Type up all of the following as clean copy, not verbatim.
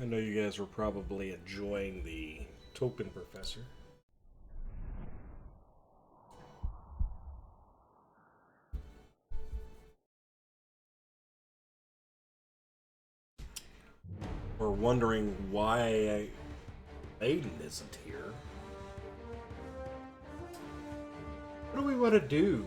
I know you guys were probably enjoying the Token Professor. Or wondering why Maiden isn't here. What do we want to do?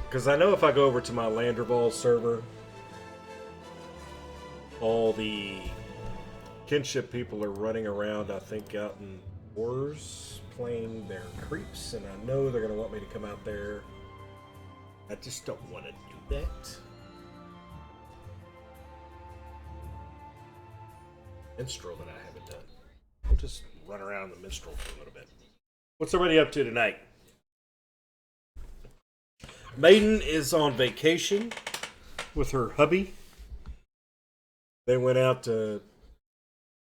Because I know if I go over to my Landerball server, all the kinship people are running around, I think, out in wars, playing their creeps, and I know they're going to want me to come out there. I just don't want to do that. Minstrel that I haven't done. I'll just run around the minstrel for a little bit. What's everybody up to tonight? Maiden is on vacation with her hubby. They went out to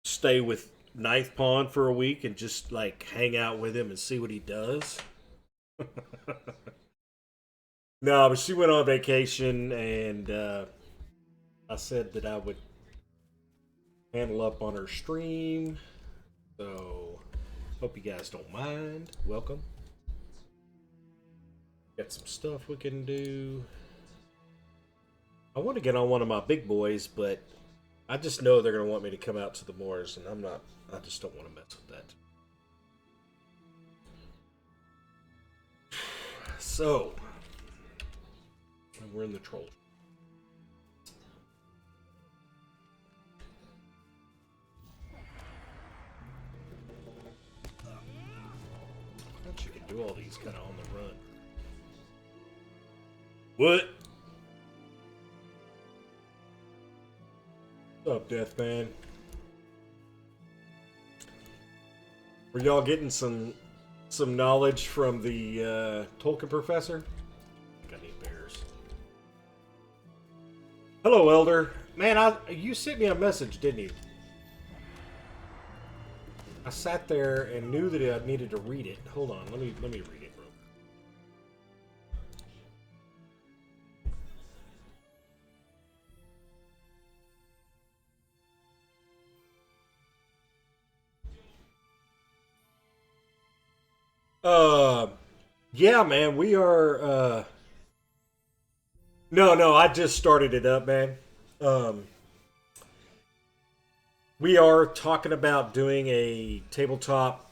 stay with Ninth Pawn for a week and just like hang out with him and see what he does. No, but she went on vacation and I said that I would handle up on her stream. So, hope you guys don't mind. Welcome. Got some stuff we can do. I want to get on one of my big boys, but I just know they're going to want me to come out to the moors, and I just don't want to mess with that. So, we're in the troll. I thought you could do all these kind of on the run. What? What's up, Deathman? Were y'all getting some knowledge from the Tolkien Professor? I think I need bears. Hello, Elder. Man, you sent me a message, didn't you? I sat there and knew that I needed to read it. Hold on, let me read it. Yeah, man, we are, no, I just started it up, man. We are talking about doing a tabletop,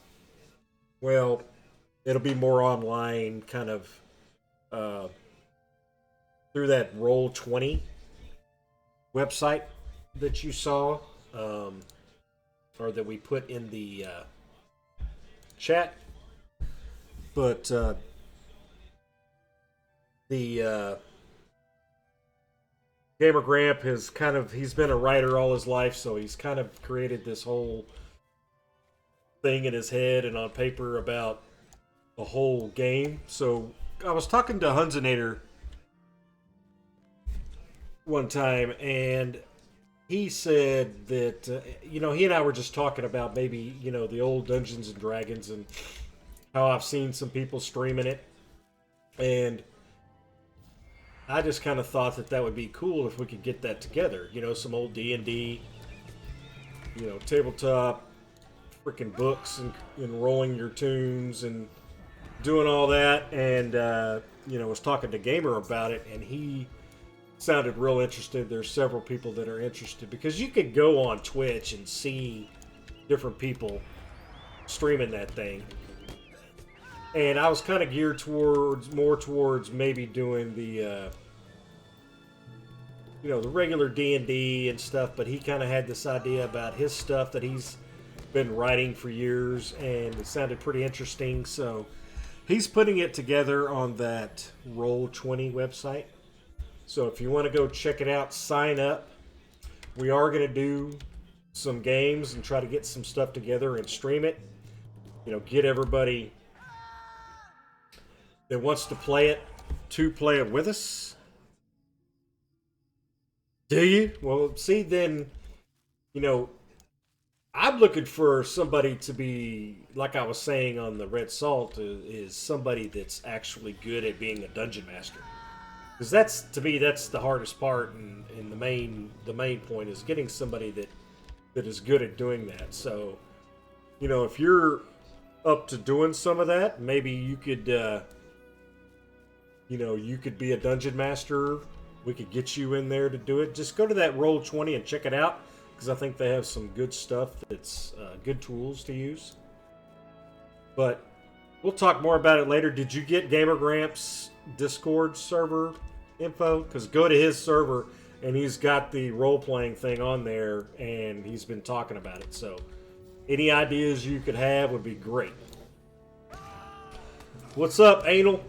well, it'll be more online, kind of, through that Roll20 website that you saw, or that we put in the, chat. But the Gamer Gramp has he's been a writer all his life, so he's kind of created this whole thing in his head and on paper about the whole game. So I was talking to Hunzinator one time, and he said that, he and I were just talking about maybe, the old Dungeons and Dragons and how I've seen some people streaming it, and I just kind of thought that would be cool if we could get that together. Some old D&D, tabletop, freaking books and rolling your tunes and doing all that. And, was talking to Gamer about it, and he sounded real interested. There's several people that are interested because you could go on Twitch and see different people streaming that thing. And I was kind of geared more towards maybe doing the, the regular D&D and stuff. But he kind of had this idea about his stuff that he's been writing for years, and it sounded pretty interesting. So he's putting it together on that Roll20 website. So if you want to go check it out, sign up. We are going to do some games and try to get some stuff together and stream it. Get everybody that wants to play it to play it with us? Do you? Well, see, then, you know, I'm looking for somebody to be, like I was saying on the Red Salt, is somebody that's actually good at being a dungeon master. Because that's, to me, that's the hardest part, and the main point is getting somebody that is good at doing that. So, if you're up to doing some of that, maybe you could be a dungeon master. We could get you in there to do it. Just go to that Roll20 and check it out, because I think they have some good stuff that's good tools to use. But we'll talk more about it later. Did you get Gamer Gramps' Discord server info? Because go to his server, and he's got the role-playing thing on there, and he's been talking about it. So any ideas you could have would be great. What's up, Anal?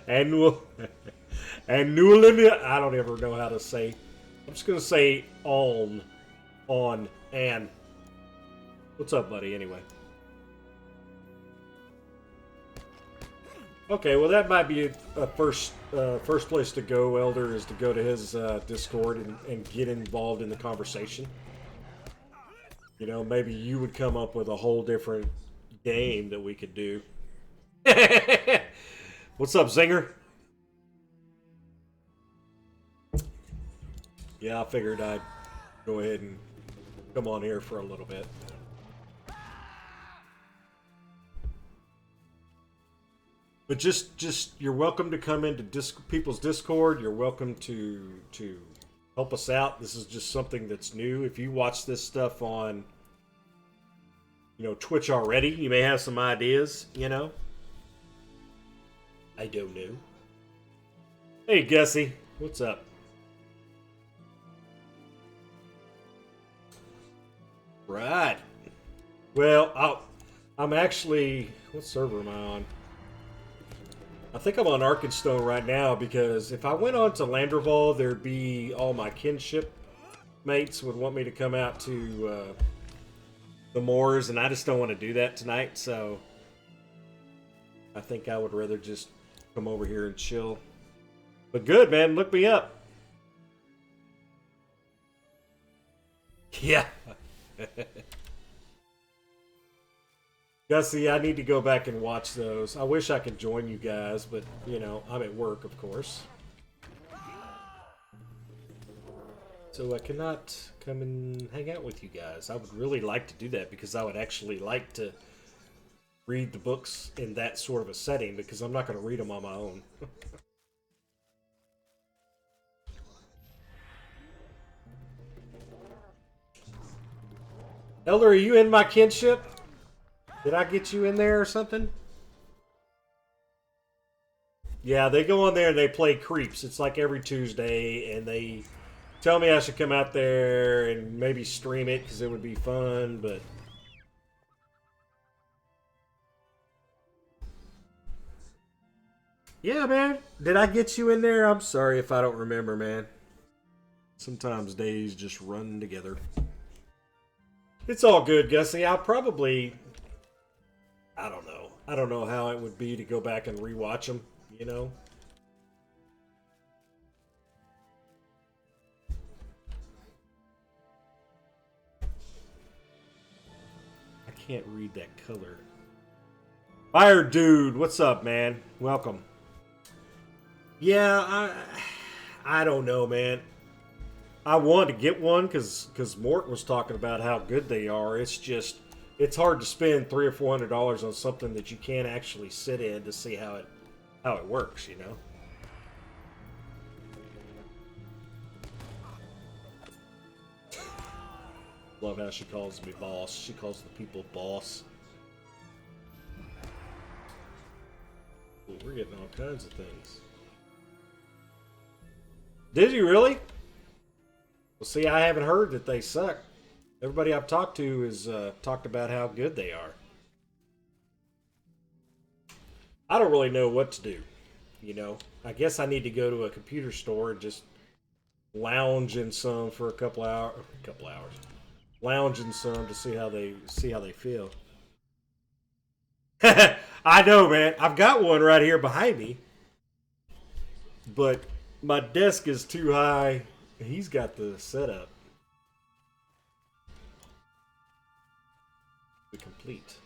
Annual. Annual. I don't ever know how to say. I'm just going to say on, and. What's up, buddy, anyway? Okay, well, that might be a first place to go, Elder, is to go to his Discord and get involved in the conversation. Maybe you would come up with a whole different game that we could do. What's up, Zinger? Yeah, I figured I'd go ahead and come on here for a little bit. But just you're welcome to come into people's Discord. You're welcome to help us out. This is just something that's new. If you watch this stuff on Twitch already, you may have some ideas, I don't know. Hey, Gussie. What's up? Right. Well, I'm actually... What server am I on? I think I'm on Arkenstone right now, because if I went on to Landerval, there'd be all my kinship mates would want me to come out to the moors, and I just don't want to do that tonight, so I think I would rather just come over here and chill. But good, man. Look me up. Yeah. Gussie, I need to go back and watch those. I wish I could join you guys, but, I'm at work, of course. So I cannot come and hang out with you guys. I would really like to do that, because I would actually like to read the books in that sort of a setting, because I'm not going to read them on my own. Elder, are you in my kinship? Did I get you in there or something? Yeah, they go on there and they play Creeps. It's like every Tuesday, and they tell me I should come out there and maybe stream it because it would be fun, but... Yeah, man. Did I get you in there? I'm sorry if I don't remember, man. Sometimes days just run together. It's all good, Gussie. I'll probably... I don't know. I don't know how it would be to go back and rewatch them, I can't read that color. Fire Dude, what's up, man? Welcome. Yeah, I don't know, man. I wanted to get one because Mort was talking about how good they are. It's just... It's hard to spend $300 or $400 on something that you can't actually sit in to see how it works, Love how she calls me boss. She calls the people boss. Ooh, we're getting all kinds of things. Did you really? Well, see, I haven't heard that they suck. Everybody I've talked to has talked about how good they are. I don't really know what to do, I guess I need to go to a computer store and just lounge in some for a couple hours. Lounge in some to see how they feel. I know, man. I've got one right here behind me, but my desk is too high. He's got the setup. The complete.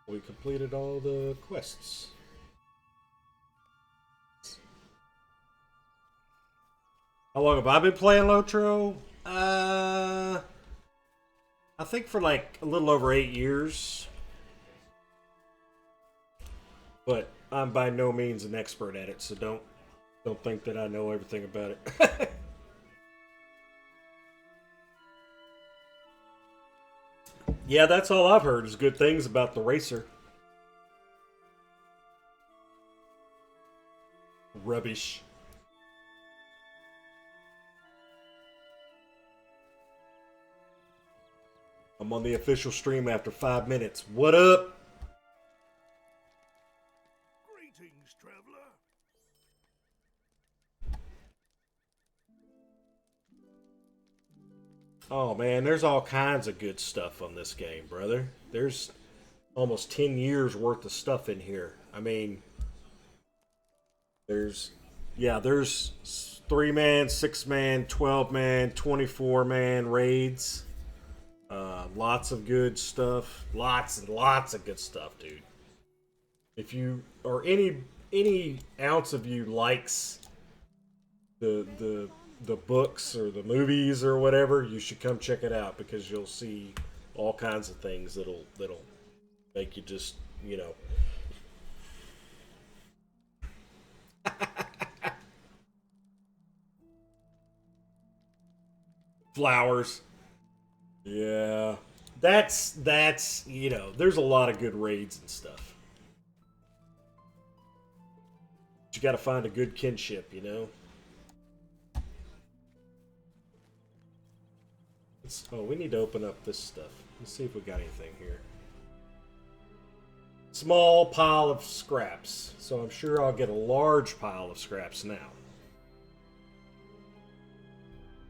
We completed all the quests. How long have I been playing LOTRO? I think for like a little over 8 years. But I'm by no means an expert at it, so don't think that I know everything about it. Yeah, that's all I've heard is good things about the racer. Rubbish. I'm on the official stream after 5 minutes. What up? Greetings, traveler. Oh man, there's all kinds of good stuff on this game, brother. There's almost 10 years worth of stuff in here. I mean, there's 3-man, 6-man, 12-man, 24-man raids. Lots of good stuff. Lots and lots of good stuff, dude. If you or any ounce of you likes the books or the movies or whatever, you should come check it out because you'll see all kinds of things that'll make you just, you know. Flowers. Yeah. That's you know, there's a lot of good raids and stuff. But you got to find a good kinship, you know. We need to open up this stuff. Let's see if we got anything here. Small pile of scraps. So I'm sure I'll get a large pile of scraps now.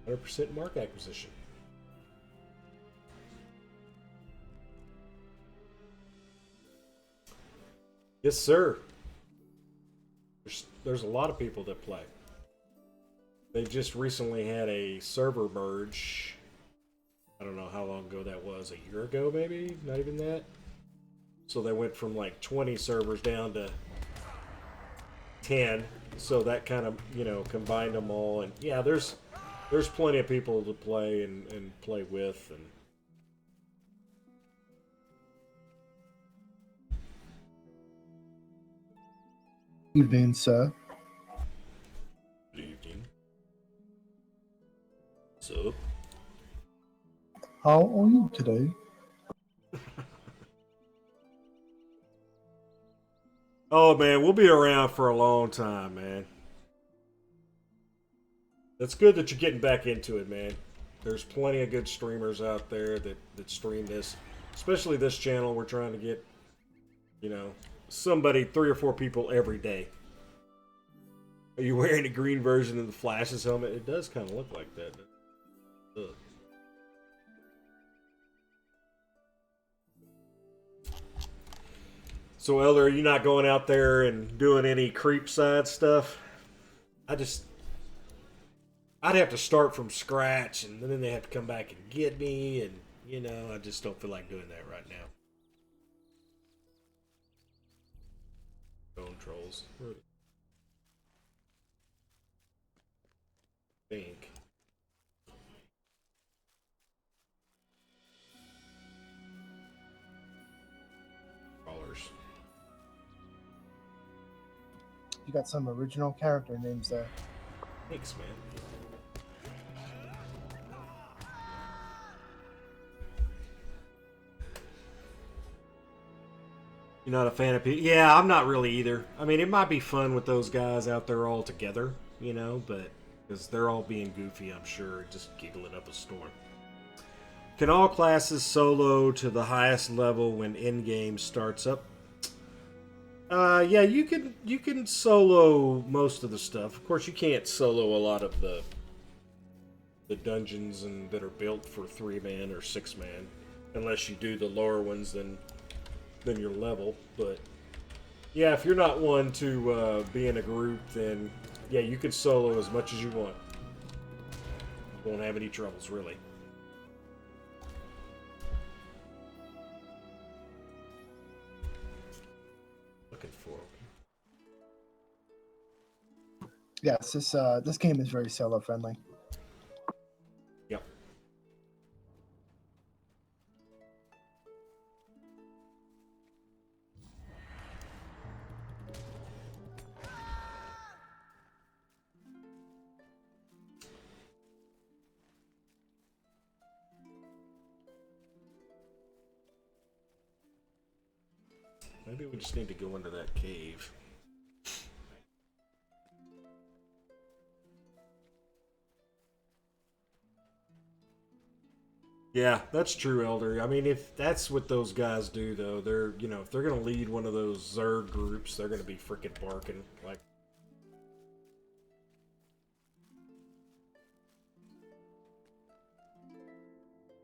100% mark acquisition. Yes, sir. There's a lot of people that play. They just recently had a server merge. I don't know how long ago that was. A year ago, maybe? Not even that. So they went from like 20 servers down to 10. So that kind of, you know, combined them all. And yeah, there's plenty of people to play and play with. And Evening, sir. good evening. So, How are you today? oh man, we'll be around for a long time, man. It's good that you're getting back into it, man. There's plenty of good streamers out there that stream this, especially this channel. We're trying to get, you know, somebody, 3 or 4 people every day. Are you wearing a green version of the Flash's helmet? It does kind of look like that. Ugh. So, Elder, are you not going out there and doing any creep side stuff? I'd have to start from scratch, and then they have to come back and get me, and, you know, I just don't feel like doing that right now. Bone trolls. Think. Crawlers. You got some original character names there. Thanks, man. You're not a fan of people? Yeah, I'm not really either. I mean, it might be fun with those guys out there all together, you know, but because they're all being goofy, I'm sure, just giggling up a storm. Can all classes solo to the highest level when in-game starts up? Yeah, you can solo most of the stuff. Of course, you can't solo a lot of the the dungeons and that are built for 3-man or 6-man, unless you do the lower ones, then you're level. But yeah, if you're not one to be in a group, then yeah, you can solo as much as you want. Won't have any troubles, really. Looking forward. Yes, this game is very solo friendly. Yep. Maybe we just need to go into that cave. Yeah, that's true, Elder. I mean, if that's what those guys do, though, they're, you know, if they're going to lead one of those Zerg groups, they're going to be freaking barking. Like,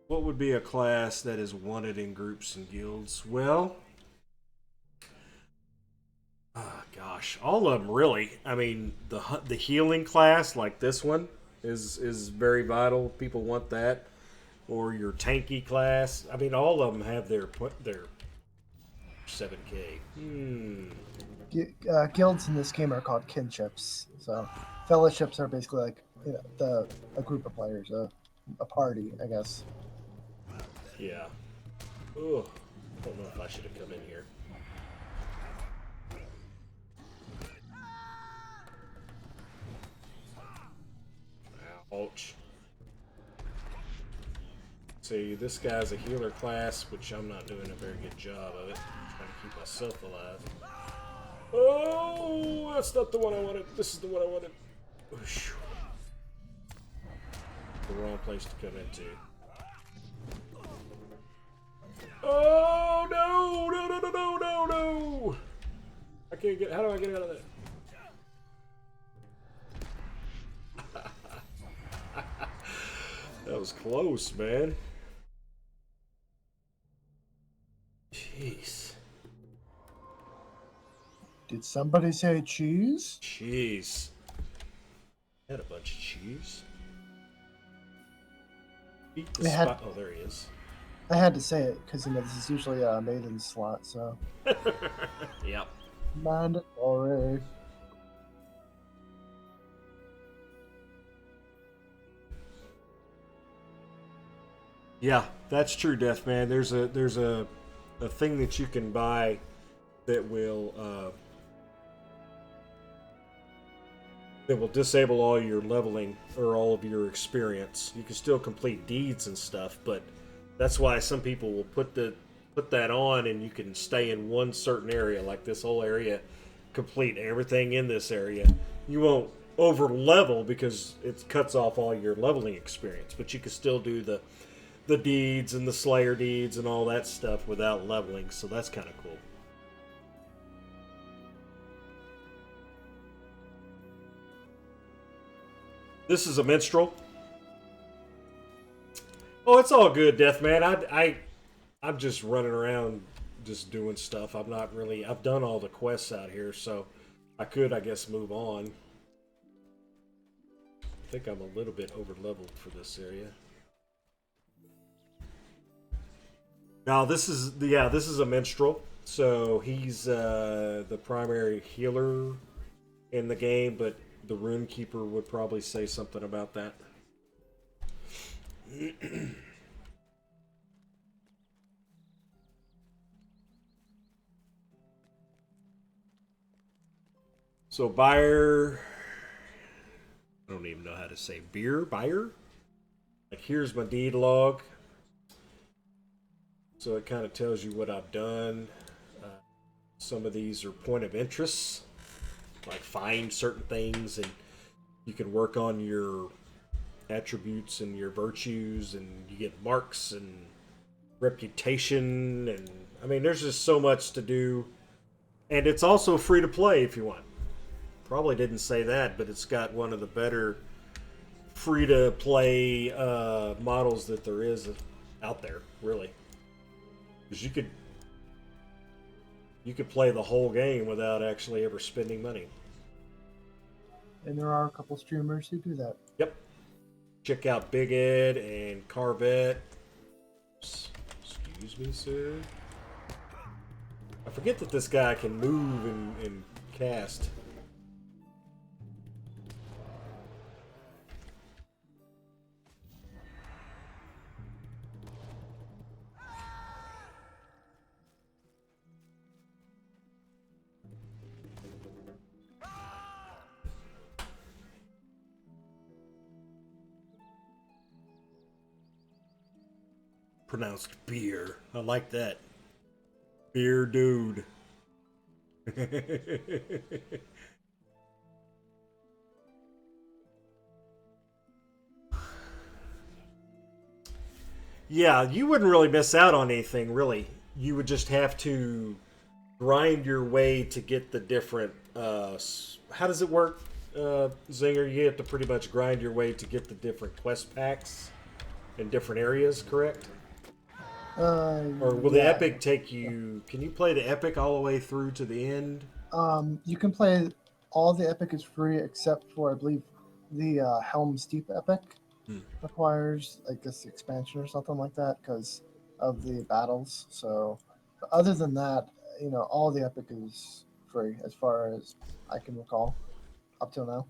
what would be a class that is wanted in groups and guilds? Well, gosh, all of them really. I mean, the healing class like this one is very vital. People want that. Or your tanky class. I mean, all of them have their 7K. Guilds in this game are called kinships. So fellowships are basically like, you know, a group of players, a party, I guess. Yeah. Ugh. I don't know if I should have come in here. Ouch. See, this guy's a healer class, which I'm not doing a very good job of it. I'm trying to keep myself alive. Oh, that's not the one I wanted. This is the one I wanted. Whoosh. The wrong place to come into. Oh, no! No, no, no, no, no, no! I can't get... How do I get out of that? That was close, man. Jeez. Did somebody say cheese? Cheese. Had a bunch of cheese. Beat the spot. Oh, there he is. I had to say it because, you know, this is usually a Maiden slot, so. Yep. Mandatory. Yeah, that's true, Deathman. There's a thing that you can buy that will disable all your leveling or all of your experience. You can still complete deeds and stuff, but that's why some people will put that on, and you can stay in one certain area, like this whole area, complete everything in this area. You won't over level because it cuts off all your leveling experience, but you can still do the deeds and the Slayer deeds and all that stuff without leveling, so that's kind of cool. This is a minstrel. Oh, it's all good, Deathman. I'm just running around just doing stuff. I'm not really... I've done all the quests out here, so I could, I guess, move on. I think I'm a little bit over-leveled for this area. Now, this is a minstrel. So he's the primary healer in the game, but the Rune Keeper would probably say something about that. So buyer, I don't even know how to say buyer. Like, here's my deed log. So it kind of tells you what I've done. Some of these are point of interest, like find certain things, and you can work on your attributes and your virtues, and you get marks and reputation, and I mean, there's just so much to do. And it's also free to play if you want. Probably didn't say that, but it's got one of the better free to play models that there is out there, really. Because you could play the whole game without actually ever spending money. And there are a couple streamers who do that. Yep. Check out Big Ed and Carvet. Excuse me, sir. I forget that this guy can move and cast. Pronounced beer. I like that. Beer dude. Yeah, you wouldn't really miss out on anything, really. You would just have to grind your way to get the different. How does it work, Zinger? You have to pretty much grind your way to get the different quest packs in different areas, correct? Or will the epic take you? Can you play the epic all the way through to the end? You can play all the epic is free except for I believe the Helm's Deep epic requires like this expansion or something like that because of the battles. So other than that, all the epic is free as far as I can recall up till now.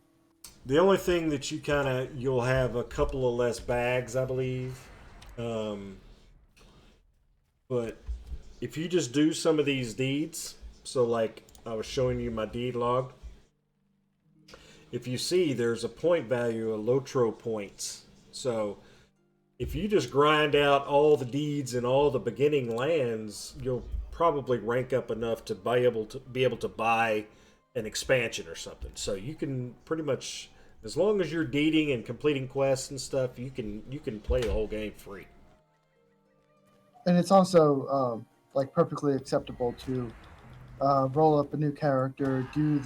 The only thing that you'll have a couple of less bags, I believe. But if you just do some of these deeds, so like I was showing you my deed log, if you see there's a point value of LOTRO points. So if you just grind out all the deeds in all the beginning lands, you'll probably rank up enough to be able to buy an expansion or something. So you can pretty much, as long as you're deeding and completing quests and stuff, you can play the whole game free. And it's also like perfectly acceptable to roll up a new character, do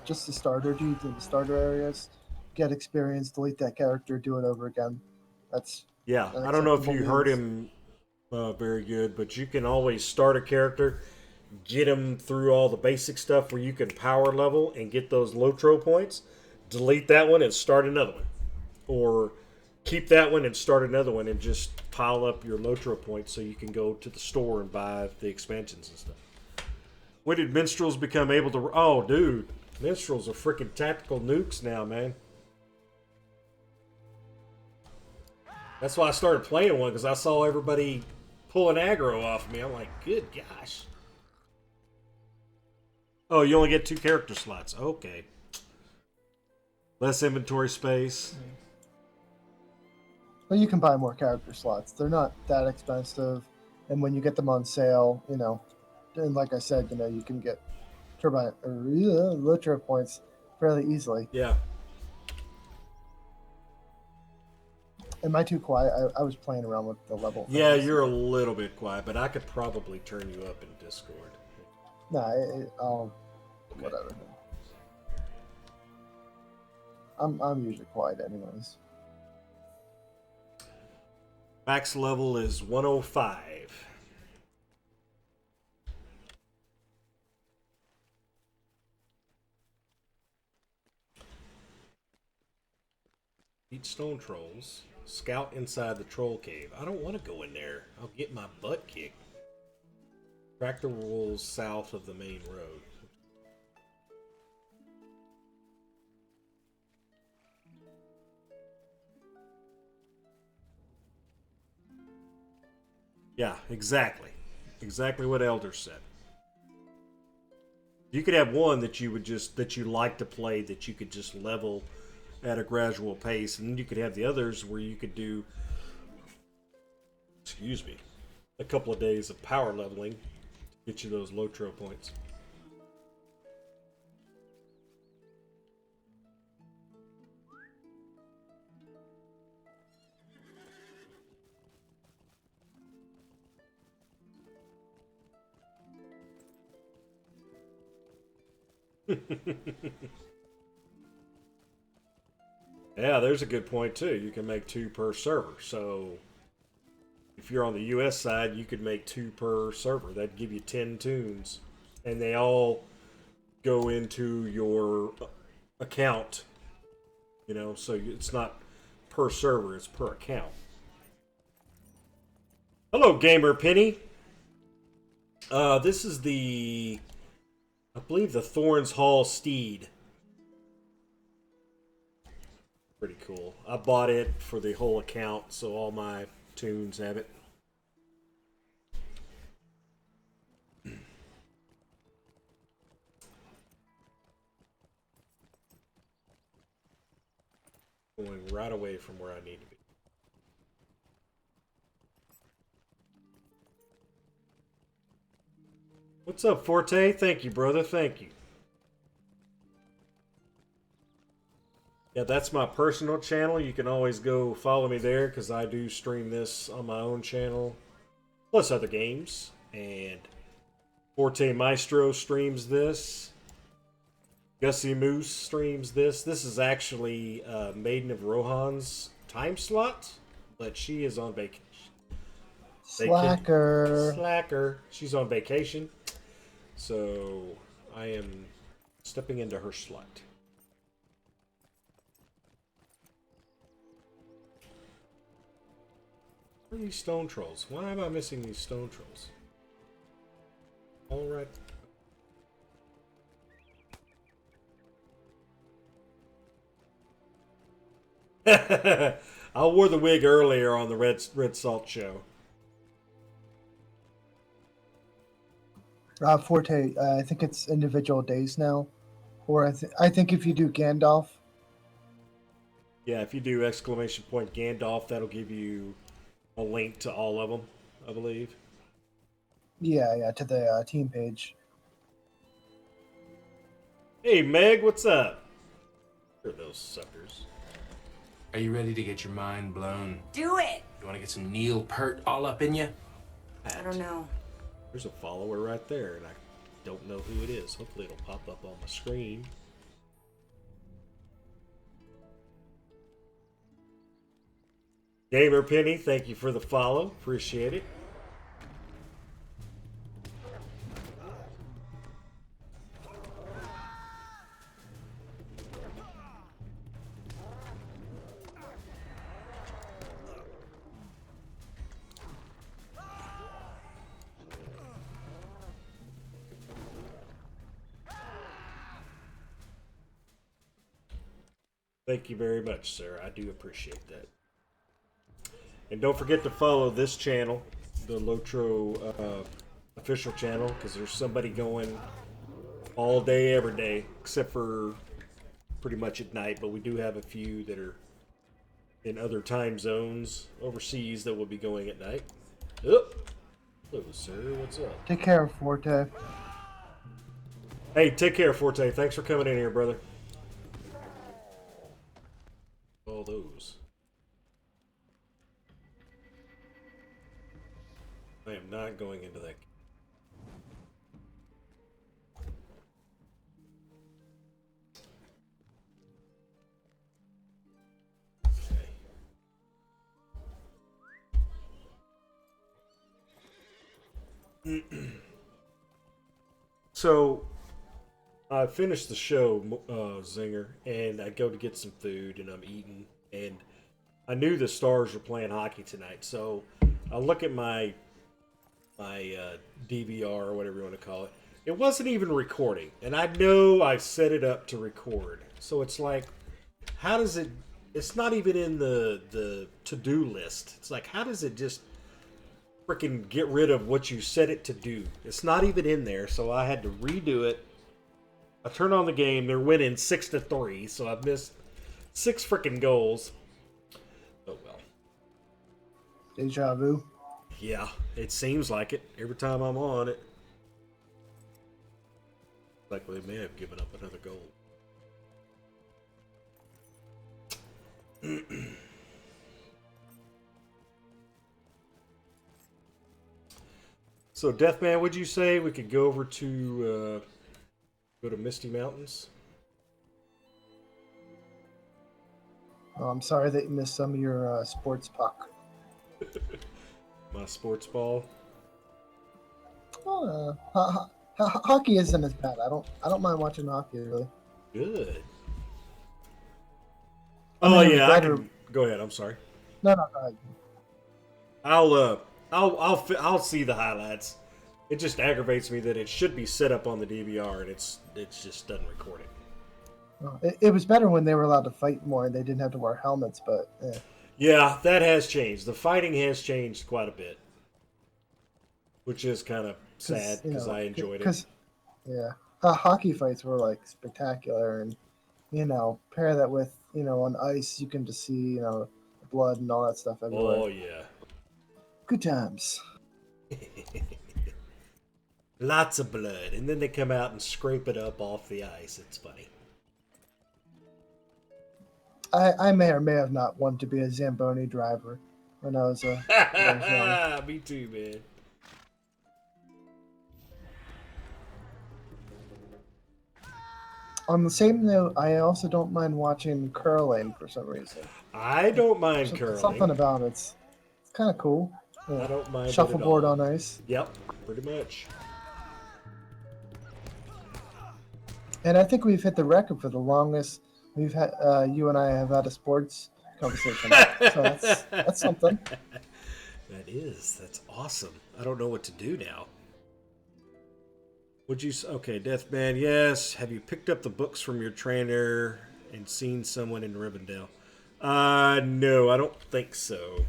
just the starter deeds in the starter areas, get experience, delete that character, do it over again. That's Yeah, an I don't know if acceptable you heard means. him very good, but you can always start a character, get him through all the basic stuff where you can power level and get those LOTRO points, delete that one and start another one. Or keep that one and start another one and just pile up your LOTRO points so you can go to the store and buy the expansions and stuff. When did minstrels become able to... Oh, dude. Minstrels are freaking tactical nukes now, man. That's why I started playing one, because I saw everybody pulling aggro off me. I'm like, good gosh. Oh, you only get 2 character slots. Okay. Less inventory space. But you can buy more character slots. They're not that expensive, and when you get them on sale, and like I said, you can get turbine or LOTRO points fairly easily. Yeah. Am I too quiet? I was playing around with the level. Yeah, you're a little bit quiet, but I could probably turn you up in Discord. No, whatever. I'm usually quiet anyways. Max level is 105. Eat stone trolls. Scout inside the troll cave. I don't want to go in there. I'll get my butt kicked. Track the rules south of the main road. Yeah, exactly. Exactly what Elder said. You could have one that you like to play, that you could just level at a gradual pace, and then you could have the others where you could do, a couple of days of power leveling to get you those LOTRO points. Yeah, there's a good point too. You can make 2 per server. So if you're on the US side, you could make 2 per server. That'd give you 10 tunes. And they all go into your account. You know, so it's not per server, it's per account. Hello, Gamer Penny. This is I believe the Thorns Hall Steed. Pretty cool. I bought it for the whole account, so all my tunes have it. Going right away from where I need to be. What's up, Forte? Thank you, brother. Thank you. Yeah, that's my personal channel. You can always go follow me there because I do stream this on my own channel, plus other games. And Forte Maestro streams this. Gussie Moose streams this. This is actually Maiden of Rohan's time slot, but she is on vacation. Slacker. Slacker. She's on vacation. So I am stepping into her slot. Where are these stone trolls? Why am I missing these stone trolls? All right. I wore the wig earlier on the Red Salt show. Forte, I think it's individual days now. Or I think if you do Gandalf. Yeah, if you do exclamation point Gandalf, that'll give you a link to all of them, I believe. Yeah, to the team page. Hey, Meg, what's up? Where are those suckers? Are you ready to get your mind blown? Do it! You want to get some Neil Peart all up in you? I don't know. There's a follower right there, and I don't know who it is. Hopefully it'll pop up on my screen. Gamer Penny, thank you for the follow. Appreciate it. Thank you very much, sir. I do appreciate that. And don't forget to follow this channel, the LOTRO official channel, because there's somebody going all day, every day, except for pretty much at night. But we do have a few that are in other time zones overseas that will be going at night. Oh, hello, sir. What's up? Take care, Forte. Hey, take care, Forte. Thanks for coming in here, brother. All those. I am not going into that. Okay. So, I finished the show, Zinger, and I go to get some food, and I'm eating, and I knew the Stars were playing hockey tonight, so I look at my DVR or whatever you want to call it. It wasn't even recording, and I know I set it up to record. So it's like, how does it? It's not even in the to-do list. It's like, how does it just freaking get rid of what you set it to do? It's not even in there, so I had to redo it. I turned on the game. They're winning 6-3, so I've missed 6 freaking goals. Oh well. Deja vu. Yeah, it seems like it every time I'm on it. Like they may have given up another goal. So, Deathman, would you say we could go over to go to Misty Mountains? Oh, I'm sorry that you missed some of your sports puck. My sports ball. Hockey isn't as bad. I don't mind watching hockey really. Good. I Oh mean, it was yeah, I better. can go ahead. I'm sorry. No, no, go ahead. I'll see the highlights. It just aggravates me that it should be set up on the DVR and it just doesn't record it. It was better when they were allowed to fight more and they didn't have to wear helmets. But Yeah, that has changed. The fighting has changed quite a bit, which is kind of sad because I enjoyed it. Because yeah, hockey fights were like spectacular, and pair that with on ice, you can just see blood and all that stuff everywhere. Oh yeah, Good times. lots of blood, and then they come out and scrape it up off the ice. It's funny. I may or may have not wanted to be a Zamboni driver when I was when I was young. Me too, man. On the same note, I also don't mind watching curling for some reason. I don't mind curling. Something about it's kind of cool. I don't mind it at Shuffleboard all. on ice. Yep, pretty much. And I think we've hit the record for the longest we've had. You and I have had a sports conversation, so that's something. That's awesome. I don't know what to do now. Would you? Okay, Deathman. Yes. Have you picked up the books from your trainer and seen someone in Rivendell? No, I don't think so.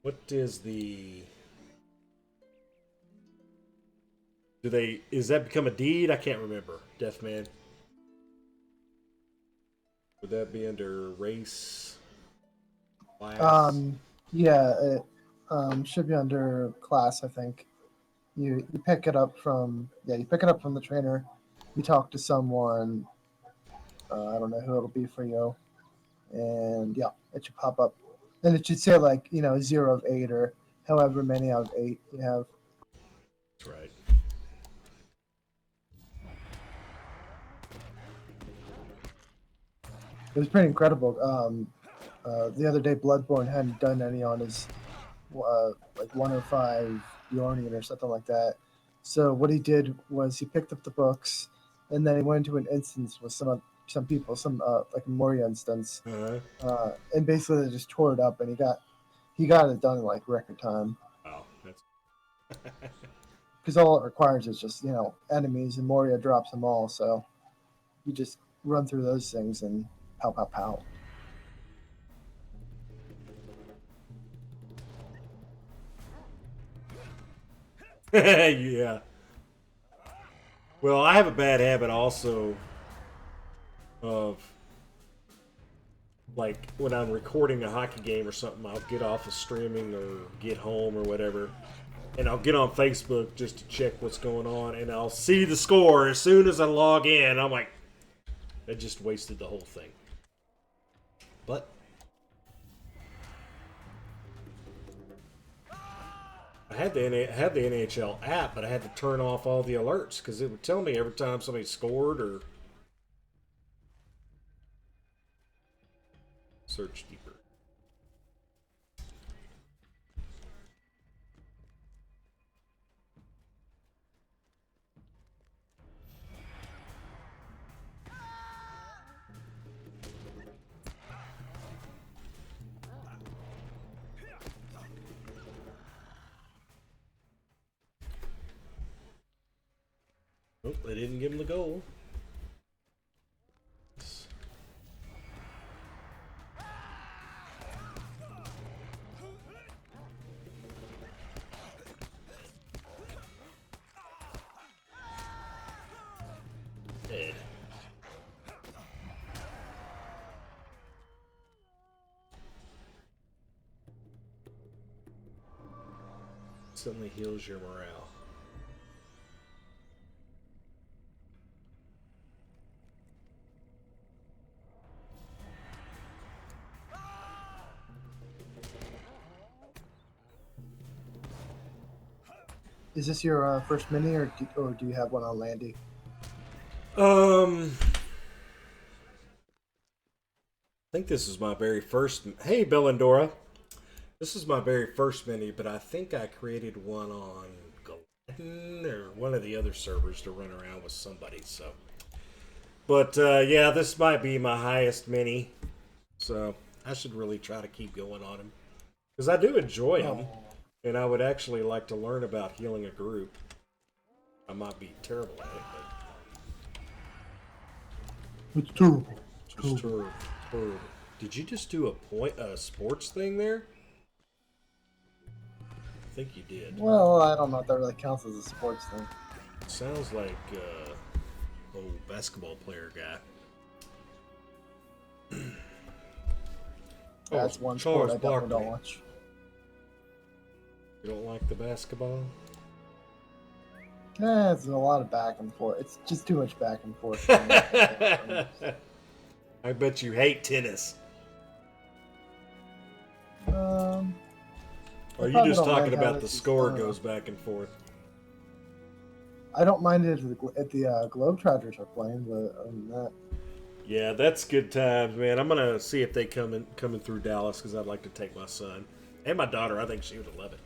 What is the? Is that become a deed? I can't remember. Deathman. Would that be under race? Class? Yeah, it should be under class, I think. You pick it up from the trainer. You talk to someone. I don't know who it'll be for you, and yeah, it should pop up, and it should say like 0 of 8 or however many out of 8 you have. That's right. It was pretty incredible. The other day, Bloodborne hadn't done any on his like 105 Bjornian or something like that. So what he did was he picked up the books, and then he went into an instance with some people, like a Moria instance, and basically they just tore it up, and he got it done in like record time. Wow, that's Because all it requires is just enemies, and Moria drops them all. So you just run through those things and pow pow pow. yeah. Well, I have a bad habit also of like when I'm recording a hockey game or something, I'll get off of streaming or get home or whatever, and I'll get on Facebook just to check what's going on, and I'll see the score as soon as I log in. I'm like, I just wasted the whole thing. But I had the NHL app, but I had to turn off all the alerts because it would tell me every time somebody scored or search deeper. Nope, they didn't give him the goal. Dead. Instantly heals your morale. Is this your first mini, or do you have one on Landy? think this is my very first. Hey, Bellandora. This is my very first mini, but I think I created one on Galatin or one of the other servers to run around with somebody. So, but yeah, this might be my highest mini. So I should really try to keep going on them because I do enjoy them, and I would actually like to learn about healing a group. I might be terrible at it, but It's terrible. just terrible. Did you just do a sports thing there? I think you did. Well, I don't know if that really counts as a sports thing. Sounds like old basketball player guy. That's one Charles sport I definitely Barkley. don't watch. You don't like the basketball? It's a lot of back and forth. It's just too much back and forth. For me. I bet you hate tennis. um, Or are you probably just don't talking like how about the this is score done. goes back and forth? I don't mind it if the Globetrotters are playing, but other than that, Yeah, that's good times, man. I'm gonna see if they coming through Dallas because I'd like to take my son and my daughter. I think she would love it.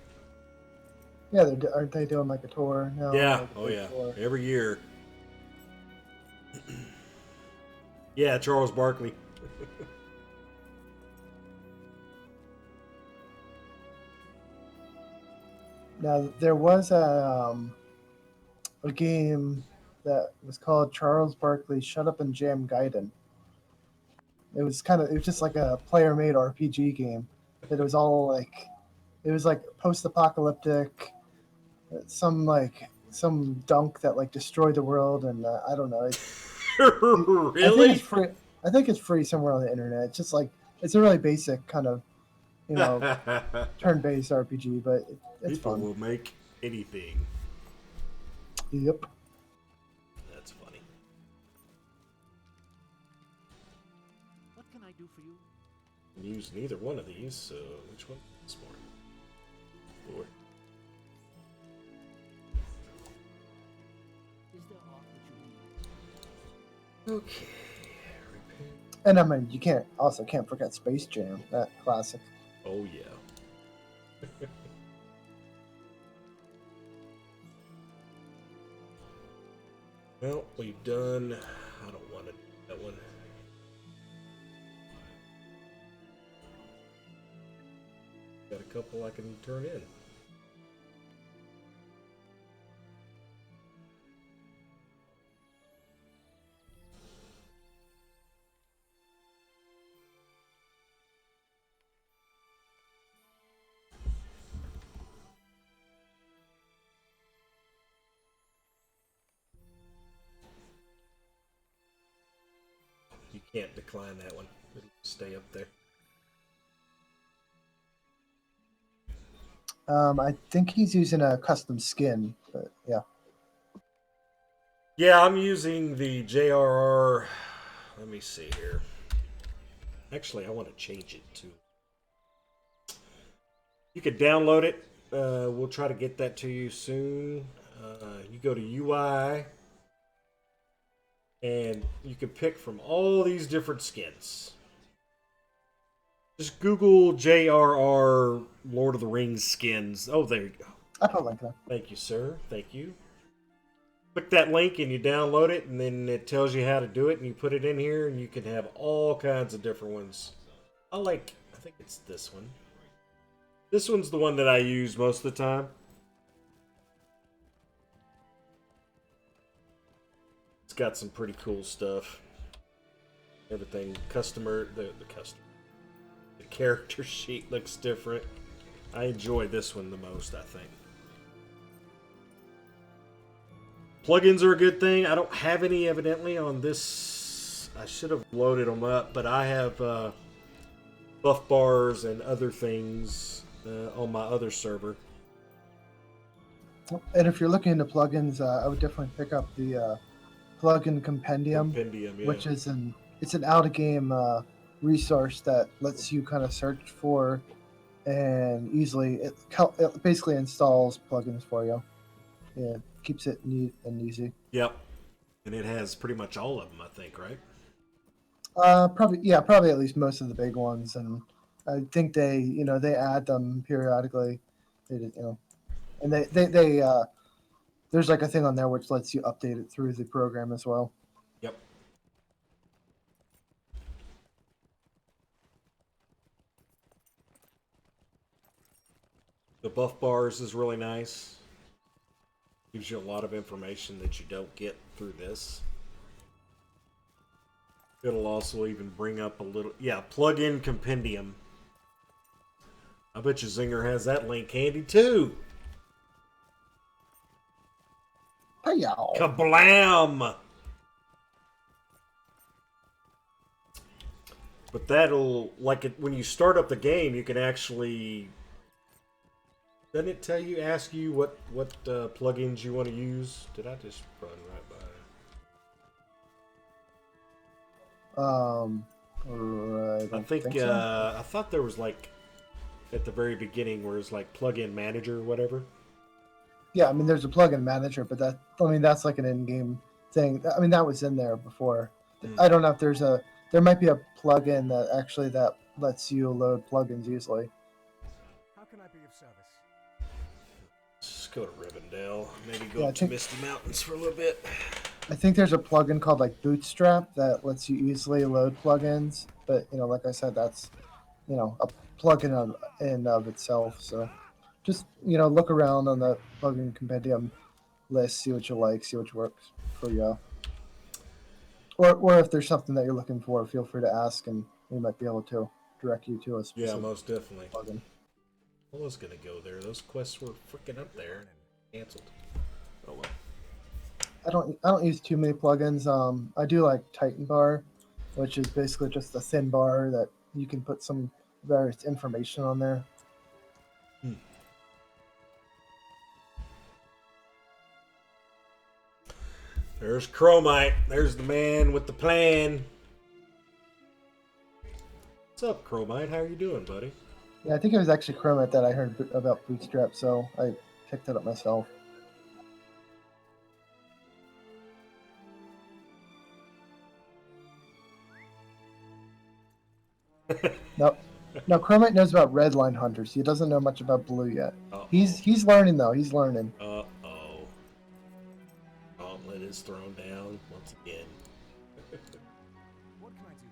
yeah, aren't they doing like a tour now? Yeah. Like a Oh big yeah. tour? Every year. Yeah, Charles Barkley. Now there was a game that was called Charles Barkley Shut Up and Jam Gaiden. It was just like a player made RPG game. That it was all like it was like post apocalyptic, some dunk that like destroyed the world, and I don't know. I think Really? it's free. I think it's free somewhere on the internet. It's just like it's a really basic kind of turn-based RPG, but it's People fun. will make anything. Yep. That's funny. What can I do for you? I'm using neither one of these, so which one is more? Four. Is there aught that you need? Okay. Repair. And I mean, you can't forget Space Jam, that classic. Oh yeah. Well, we've done. I don't want to do that one. Got a couple I can turn in. You can't decline that one. It'll stay up there. I think he's using a custom skin, but yeah. Yeah, I'm using the JRR. Let me see here. Actually, I want to change it to. You could download it. We'll try to get that to you soon. You go to UI, and you can pick from all these different skins. Just Google JRR Lord of the Rings skins. Oh, there you go. I don't like that. Thank you, sir. Thank you. Click that link and you download it, and then it tells you how to do it, and you put it in here, and you can have all kinds of different ones. I think it's this one. This one's the one that I use most of the time. It's got some pretty cool stuff. Everything, the character sheet looks different. I enjoy this one the most, I think. Plugins are a good thing. I don't have any, evidently, on this. I should have loaded them up, but I have buff bars and other things on my other server. And if you're looking into plugins, I would definitely pick up the plugin compendium, Yeah. which is it's an out of game resource that lets you kind of search for and easily it basically installs plugins for you. Yeah, keeps it neat and easy. Yep. And it has pretty much all of them, I think, right? Probably at least most of the big ones, and I think they add them periodically. And they there's like a thing on there which lets you update it through the program as well. Yep. The buff bars is really nice. Gives you a lot of information that you don't get through this. It'll also even bring up a little... Yeah, plug-in compendium. I bet you Zinger has that link handy too. Hey-yow. Kablam! But that'll... Like, when you start up the game, you can actually... Doesn't it ask you what plugins you want to use? Did I just run right by? Right, I think so. I thought there was like at the very beginning where it's like plugin manager or whatever. Yeah, I mean, there's a plugin manager, but that's like an in-game thing. I mean, that was in there before. I don't know if there might be a plugin that lets you load plugins easily. How can I be of service? Just go to Rivendell. Maybe go up to Misty Mountains for a little bit. I think there's a plugin called like Bootstrap that lets you easily load plugins, but like I said, that's a plugin in of itself. So just look around on the plugin compendium list, see what you like, see what works for you. Or if there's something that you're looking for, feel free to ask, and we might be able to direct you to a specific most definitely. plugin. I was gonna go there. Those quests were freaking up there. Cancelled. Oh well. I don't use too many plugins. I do like Titan Bar, which is basically just a thin bar that you can put some various information on there. There's Chromite. There's the man with the plan. What's up, Chromite? How are you doing, buddy? Yeah, I think it was actually Chromite that I heard about Bootstrap, so I picked it up myself. No, Chromite knows about Redline Hunters. He doesn't know much about Blue yet. Uh-oh. He's learning though. He's learning. Uh-oh. Gauntlet is thrown down once again. What can I do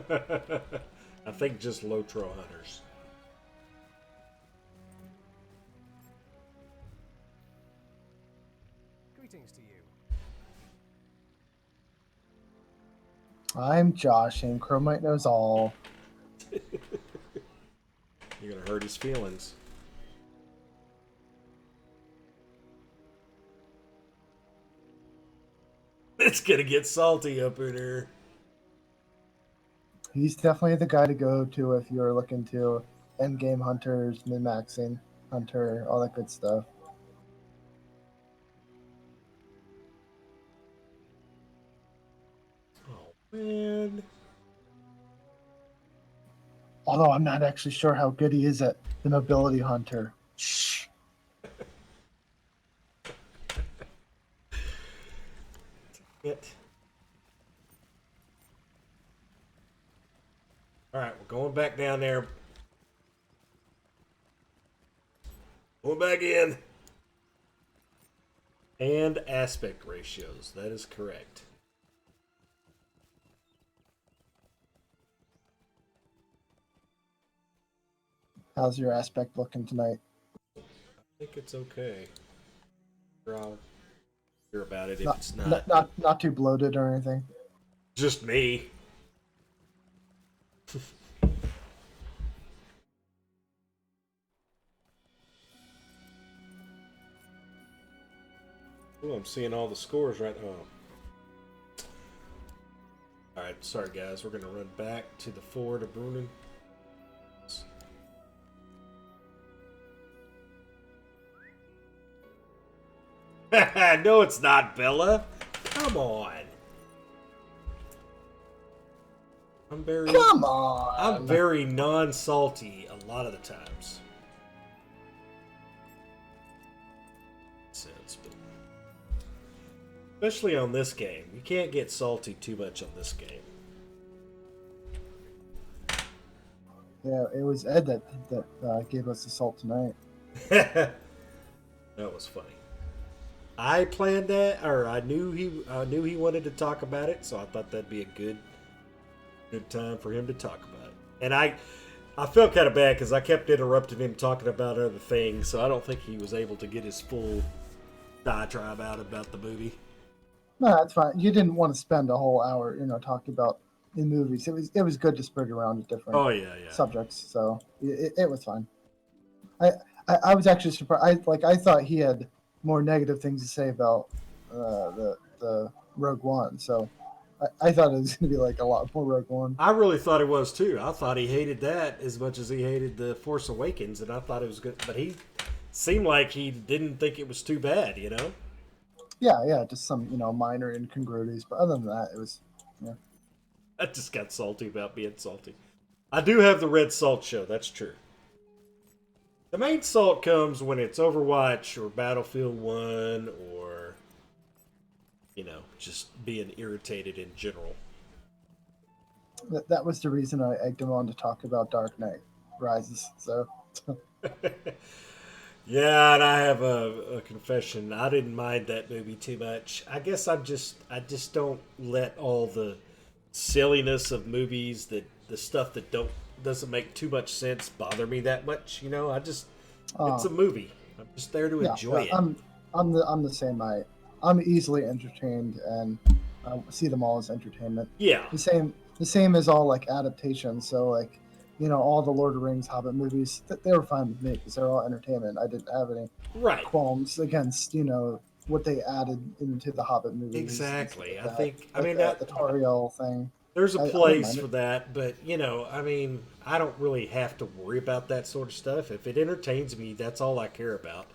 for you? I think just LOTRO hunters. Greetings to you. I'm Josh, and Chromite knows all. You're gonna hurt his feelings. It's gonna get salty up in here. He's definitely the guy to go to if you're looking to end game hunters, min-maxing hunter, all that good stuff. Oh man. Although I'm not actually sure how good he is at the mobility hunter. Shh. It. Alright, we're going back down there. Going back in. And aspect ratios. That is correct. How's your aspect looking tonight? I think it's okay. I'll hear about it if Not, it's not. not too bloated or anything. Just me. Oh, I'm seeing all the scores right now. Alright, sorry guys, we're gonna run back to the Ford of Brunnen. No, it's not, Bella. Come on. I'm very Come on. I'm very non-salty. a lot of the times. Sense, but especially on this game, you can't get salty too much on this game. Yeah, it was Ed that gave us the salt tonight. That was funny. I planned that, or I knew he wanted to talk about it, so I thought that'd be a good time for him to talk about it. And I felt kind of bad because I kept interrupting him talking about other things, so I don't think he was able to get his full diatribe out about the movie. No, that's fine. You didn't want to spend a whole hour, talking about the movies. It was good to spread around different subjects, so it was fine. I was actually surprised. I thought he had more negative things to say about the Rogue One, so I thought it was going to be like a lot more Rogue One. I really thought it was too. I thought he hated that as much as he hated the Force Awakens, and I thought it was good. But he seemed like he didn't think it was too bad, Yeah, just some minor incongruities, but other than that, it was. Yeah. I just got salty about being salty. I do have the red salt show. That's true. The main salt comes when it's Overwatch or Battlefield 1 or, just being irritated in general. That was the reason I egged him on to talk about Dark Knight Rises. So. Yeah, and I have a confession. I didn't mind that movie too much. I guess I just don't let all the silliness of movies, the stuff that doesn't make too much sense, bother me that much. It's a movie. I'm just there to enjoy it. I'm the same. I'm easily entertained and see them all as entertainment. Yeah. The same as all adaptations. So all the Lord of the Rings, Hobbit movies, they were fine with me because they're all entertainment. I didn't have any qualms against what they added into the Hobbit movies. Exactly. Like I think the Tauriel thing. There's a place for that, but I don't really have to worry about that sort of stuff. If it entertains me, that's all I care about.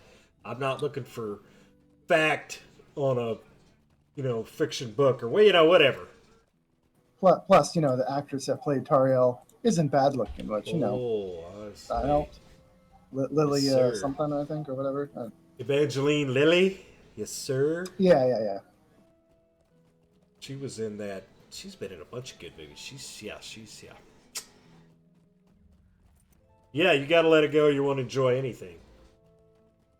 I'm not looking for fact on a fiction book or whatever. Plus, the actress that played Tauriel isn't bad looking, but that helped. Lily something, I think, or whatever. Evangeline Lilly, yes sir. Yeah. She was in that. She's been in a bunch of good movies. She's Yeah, you got to let it go. You won't enjoy anything.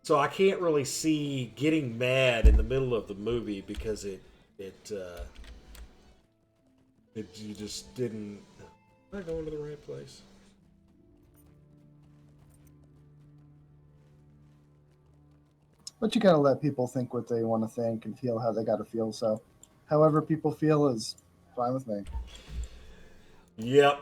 So I can't really see getting mad in the middle of the movie because you just didn't. Am I going to the right place? But you gotta let people think what they want to think and feel how they gotta feel. So, however people feel is fine with me. Yep.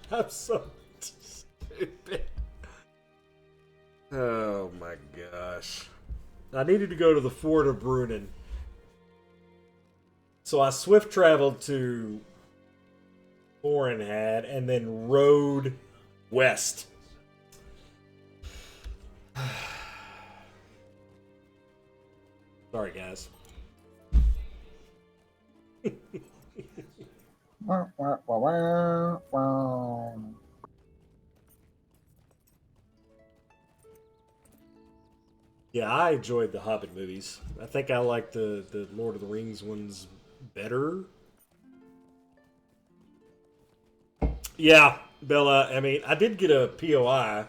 I'm so stupid. Oh my gosh. I needed to go to the Fort of Brunnen. So I swift traveled to Thorinhad and then rode west. Sorry, guys. Yeah, I enjoyed the Hobbit movies. I think I like the Lord of the Rings ones better. Yeah, Bella, I did get a POI,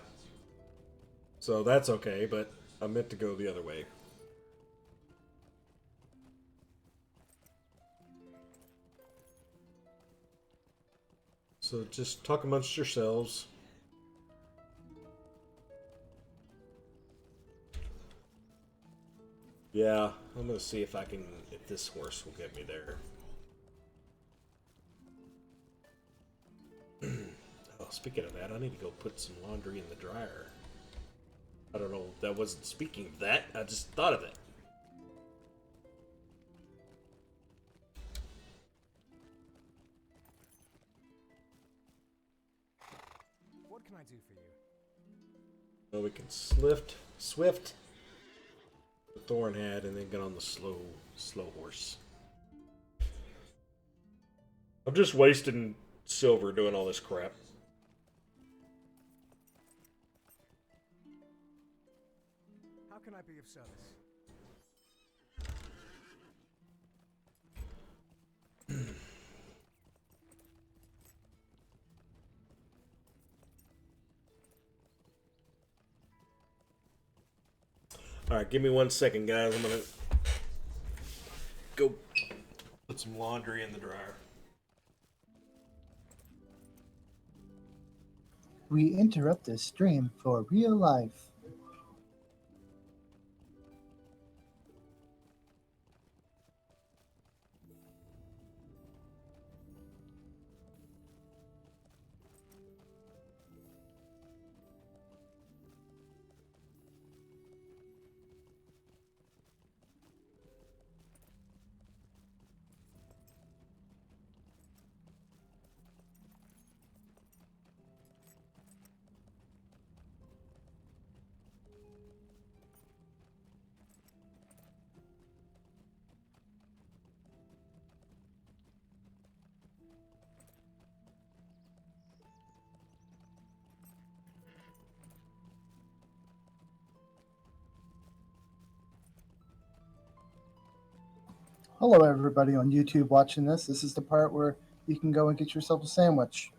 so that's okay, but I meant to go the other way. So just talk amongst yourselves. Yeah, I'm gonna see if this horse will get me there. Oh, speaking of that, I need to go put some laundry in the dryer. I don't know, that wasn't speaking of that, I just thought of it. What can I do for you? So we can swift the Thorinhad and then get on the slow horse. I'm just wasting silver doing all this crap. How can I be of service? Alright, give me 1 second, guys. I'm gonna go put some laundry in the dryer. We interrupt this stream for real life. Hello, everybody on YouTube watching this. This is the part where you can go and get yourself a sandwich.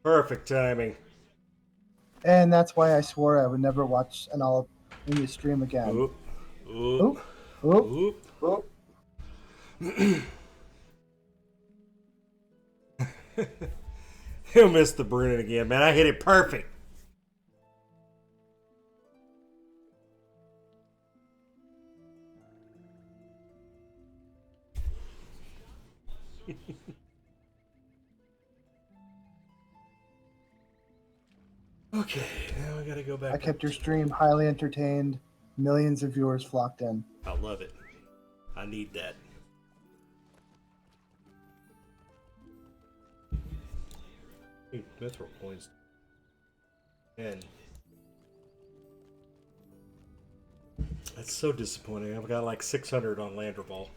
Perfect timing. And that's why I swore I would never watch an all in the stream again. Oop. Oop. Oop, Oop. oop. He'll miss the Brunin again, man. I hit it perfect. Okay, now I gotta go back. I kept your stream highly entertained. Millions of viewers flocked in. I love it. I need that. Hey, Metro points. Man. That's so disappointing. I've got like 600 on Landerball.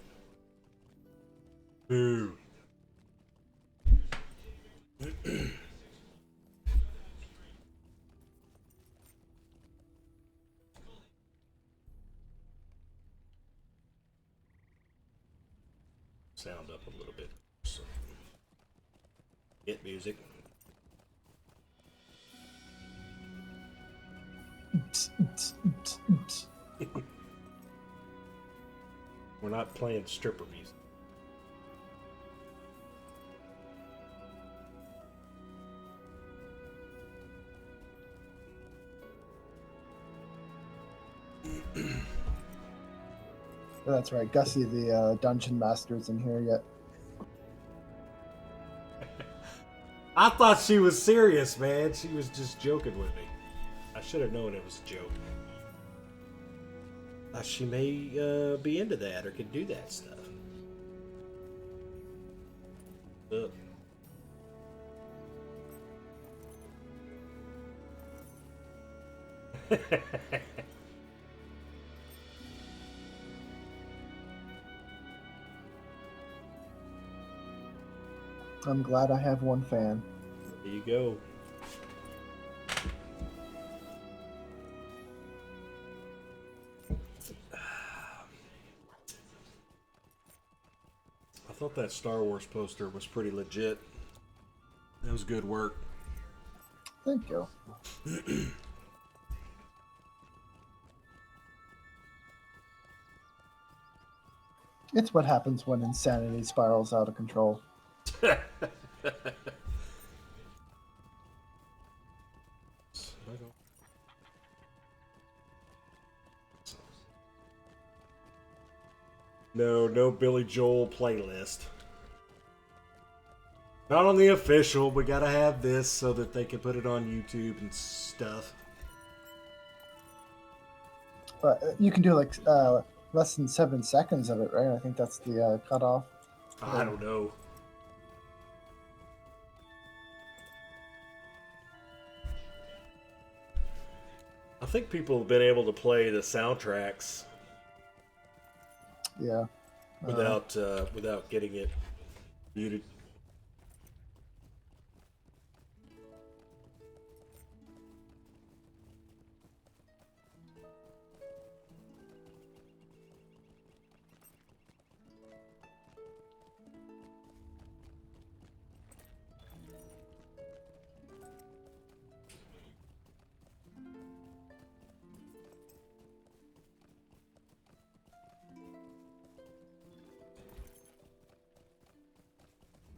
Boo. Sound up a little bit. So, get music. We're not playing stripper music. That's right. Gussie, the dungeon master's in here yet. I thought she was serious, man. She was just joking with me. I should have known it was a joke. She may be into that or could do that stuff. Ugh. I'm glad I have one fan. There you go. I thought that Star Wars poster was pretty legit. That was good work. Thank you. It's what happens when insanity spirals out of control. No, no Billy Joel playlist. Not on the official. We gotta have this so that they can put it on YouTube and stuff. But you can do like less than 7 seconds of it, right? I think that's the cutoff. I don't know. I think people have been able to play the soundtracks Yeah. without getting it muted.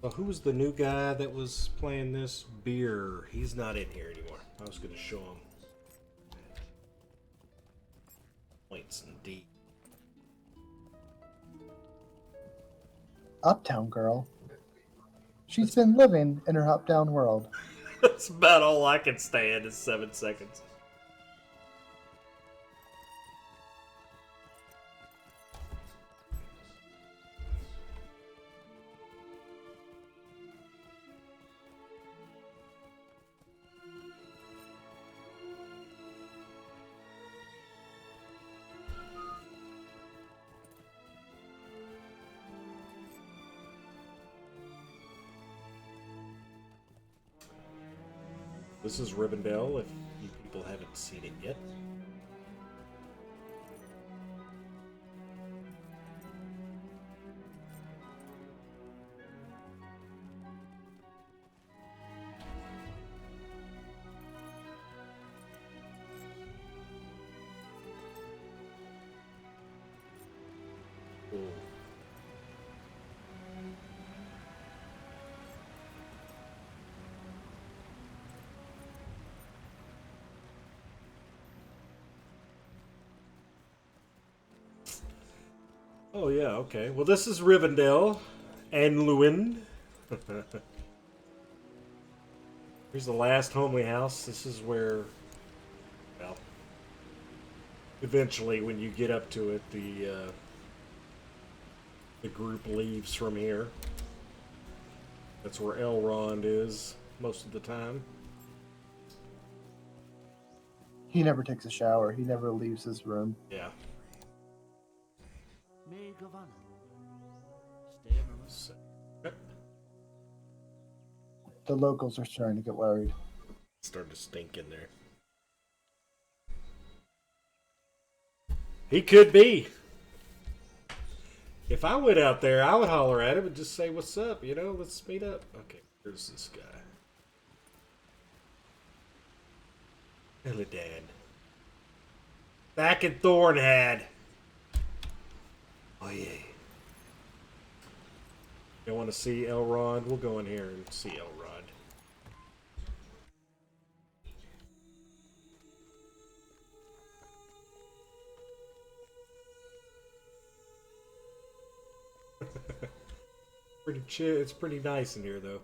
Well, who was the new guy that was playing this? Beer. He's not in here anymore. I was going to show him. Points and D. Uptown Girl. She's been living in her uptown world. That's about all I can stand is 7 seconds. This is Rivendell, if you people haven't seen it yet. Cool. Oh yeah, okay. Well, this is Rivendell and Lewin. Here's the last homely house. This is where, well, eventually when you get up to it, the group leaves from here. That's where Elrond is most of the time. He never takes a shower. He never leaves his room. Yeah. Stay a moment. Yep. The locals are starting to get worried. It's starting to stink in there. He could be. If I went out there, I would holler at him and just say, "What's up? You know, let's meet up." Okay, here's this guy. Illidan. Back in Thornhead. Oh yeah. You want to see Elrond? We'll go in here and see Elrond. Pretty chill. It's pretty nice in here, though.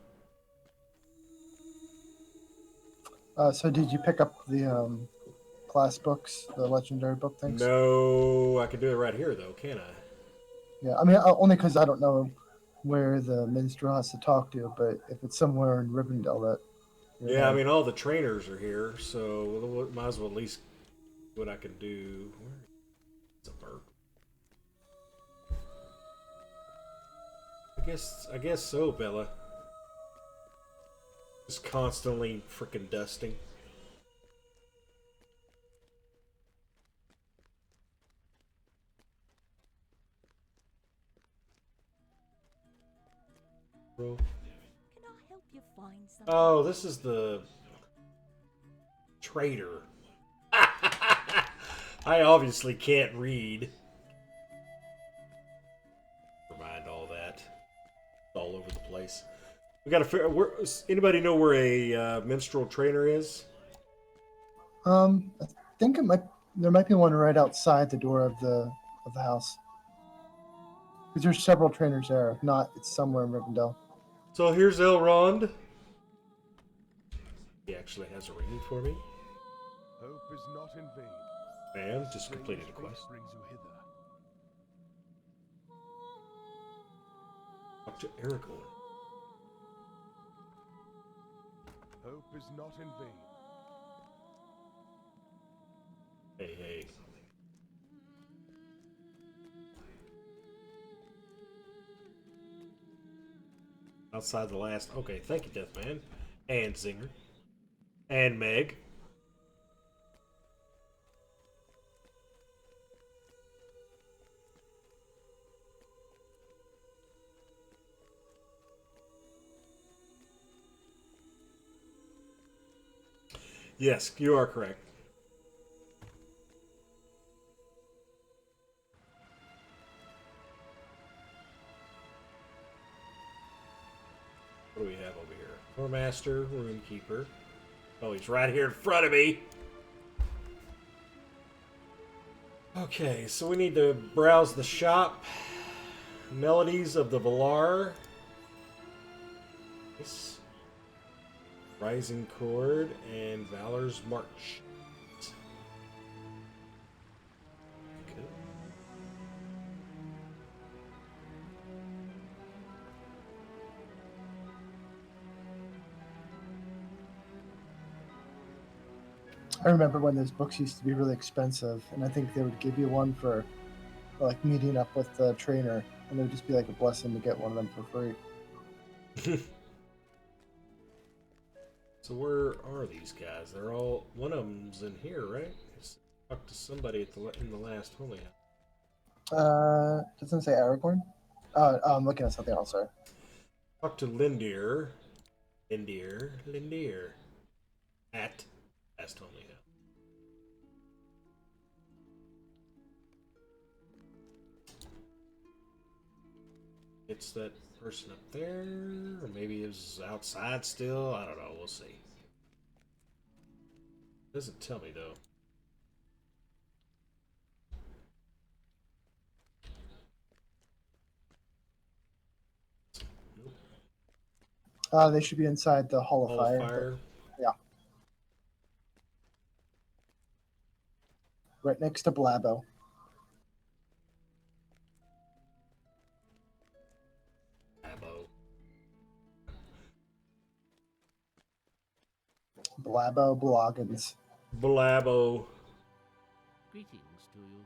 So did you pick up the class books, the legendary book things? No, I can do it right here, though, can't I? Yeah, I mean, only because I don't know where the minstrel has to talk to, but if it's somewhere in Rivendell, that... Yeah, I mean, all the trainers are here, so might as well at least what I can do. Where is a bird? I guess so, Bella. Just constantly freaking dusting. Bro. Can I help you find something? Oh, this is the trader. I obviously can't read. We got to. Anybody know where a minstrel trainer is? I think there might be one right outside the door of the house. Because there's several trainers there. If not, it's somewhere in Rivendell. So here's Elrond. He actually has a reading for me. Hope is not in vain. And just completed a quest. Brings you hither. Talk to Aragorn. Hope is not in vain. Hey, hey. Outside the last. Okay, thank you, Deathman. And Zinger. And Meg. Yes, you are correct. What do we have over here? Foremaster, Runekeeper. Oh, he's right here in front of me. Okay, so we need to browse the shop. Melodies of the Valar. Nice. Rising Chord and Valor's March. Good. I remember when those books used to be really expensive, and I think they would give you one for like meeting up with the trainer, and it would just be like a blessing to get one of them for free. So where are these guys? They're all... One of them's in here, right? Talk to somebody at in the last holy house. Doesn't it say Aragorn? I'm looking at something else, sorry. Talk to Lindir. Lindir. At last holy house. It's that person up there, or maybe it's outside still. I don't know. We'll see. Doesn't tell me though. They should be inside the Hall of Fire. Fire. Yeah. Right next to Blabo. Blabo Bloggins. Blabo. Greetings to you.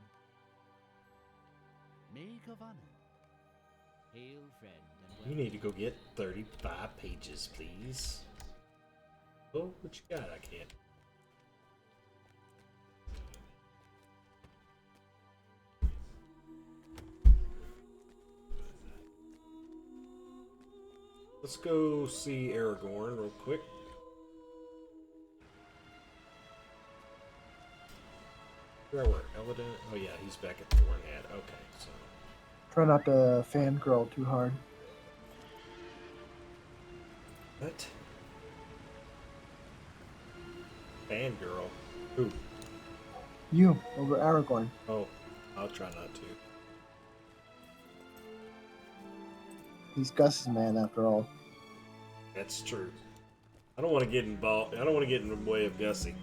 Maid of honor. Hail, friend, and You need to go get 35 pages, please. Oh, what you got? I can't. Let's go see Aragorn real quick. Where were Eldon? Oh yeah, he's back at Thornhead. Okay, so Try not to fangirl too hard. what? Fangirl. Who? You, over Aragorn. Oh, I'll try not to. He's Gus's man, after all. That's true. I don't want to get involved. I don't want to get in the way of Gussie.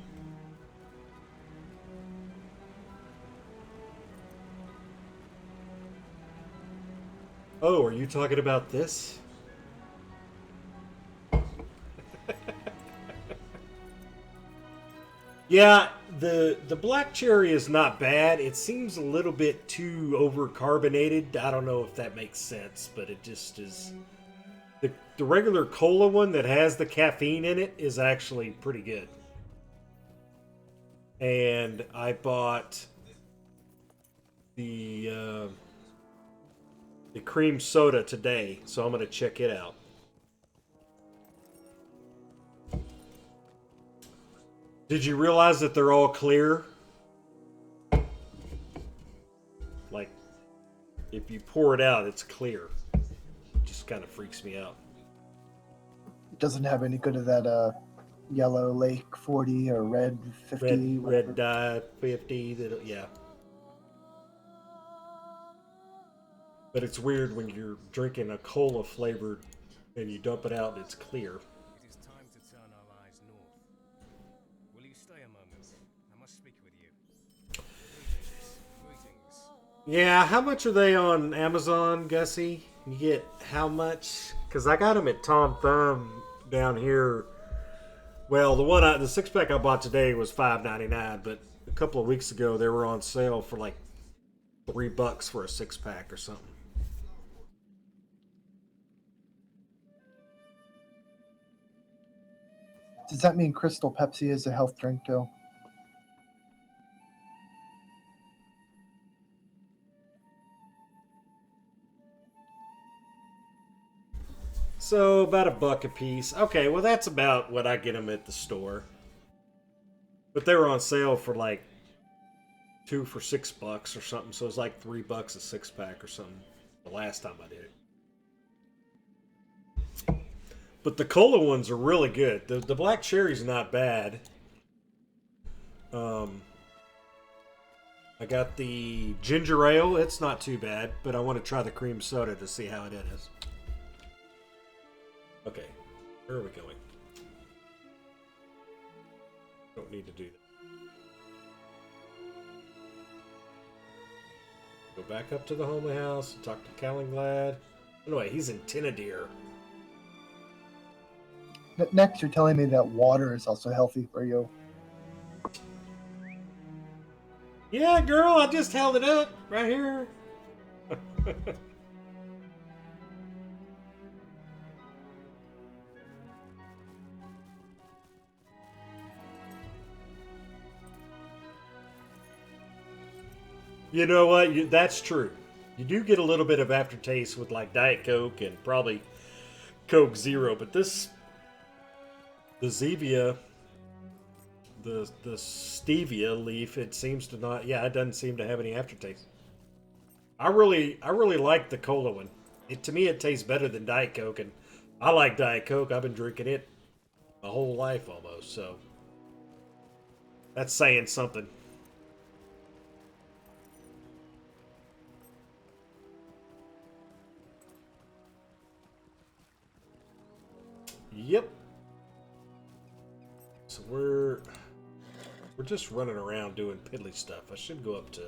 Oh, are you talking about this? Yeah, the black cherry is not bad. It seems a little bit too overcarbonated. I don't know if that makes sense, but it just is. The regular cola one that has the caffeine in it is actually pretty good. And I bought the cream soda today, so I'm gonna check it out. Did you realize that they're all clear? Like, if you pour it out, it's clear. It just kind of freaks me out. doesn't have any good of that yellow Lake 40 or red 50. Red dye 50. Yeah. But it's weird when you're drinking a cola flavored and you dump it out and it's clear. It is time to turn our eyes north. Will you stay a moment? I must speak with you. Greetings. Yeah, how much are they on Amazon, Gussie? You get how much? Because I got them at Tom Thumb down here. Well, the 6-pack I bought today was $5.99, but a couple of weeks ago they were on sale for like $3 for a 6-pack or something. Does that mean Crystal Pepsi is a health drink too? So about $1 a piece. Okay, well that's about what I get them at the store. But they were on sale for like 2 for $6 or something. So it was like $3 a 6-pack or something. The last time I did it. But the cola ones are really good. The black cherry's not bad. I got the ginger ale. It's not too bad, but I want to try the cream soda to see how it is. Okay, where are we going? Don't need to do that. Go back up to the Homely house and talk to Callanglad. Anyway, he's in Tinadir. Next, you're telling me that water is also healthy for you. Yeah, girl, I just held it up right here. You know what? That's true. You do get a little bit of aftertaste with like Diet Coke and probably Coke Zero, but the Zevia, the stevia leaf, it seems to not. Yeah, it doesn't seem to have any aftertaste. I really like the cola one. To me, it tastes better than Diet Coke, and I like Diet Coke. I've been drinking it my whole life almost, so that's saying something. Yep. So we're just running around doing piddly stuff. I should go up to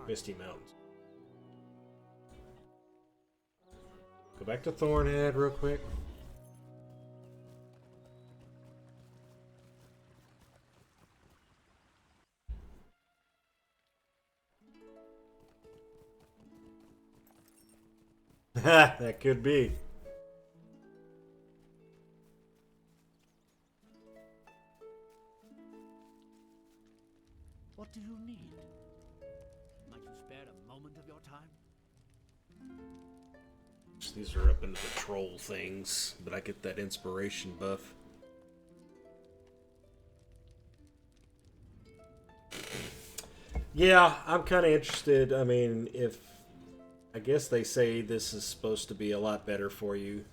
Misty Mountains. Go back to Thornhead real quick. That could be. What do you need? Might you spare a moment of your time? These are up into the troll things, but I get that inspiration buff. Yeah, I'm kind of interested. I mean, I guess they say this is supposed to be a lot better for you,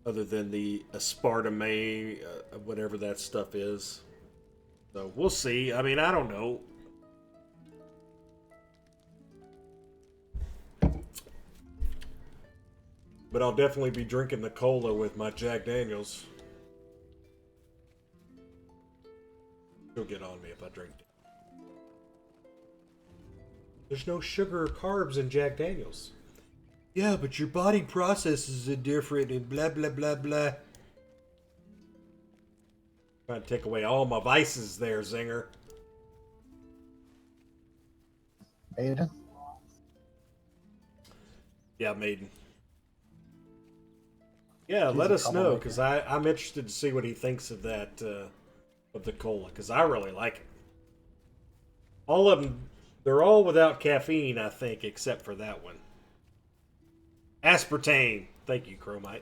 other than the aspartame, whatever that stuff is. So we'll see. I mean, I don't know. But I'll definitely be drinking the cola with my Jack Daniels. She'll get on me if I drink it. There's no sugar or carbs in Jack Daniels. Yeah, but your body processes it different and blah, blah, blah, blah. Trying to take away all my vices there, Zinger. Maiden? Yeah, Maiden. Yeah, He's let a us know, troublemaker. because I'm interested to see what he thinks of that, of the cola, because I really like it. All of them, they're all without caffeine, I think, except for that one. Aspartame. Thank you, Chromite.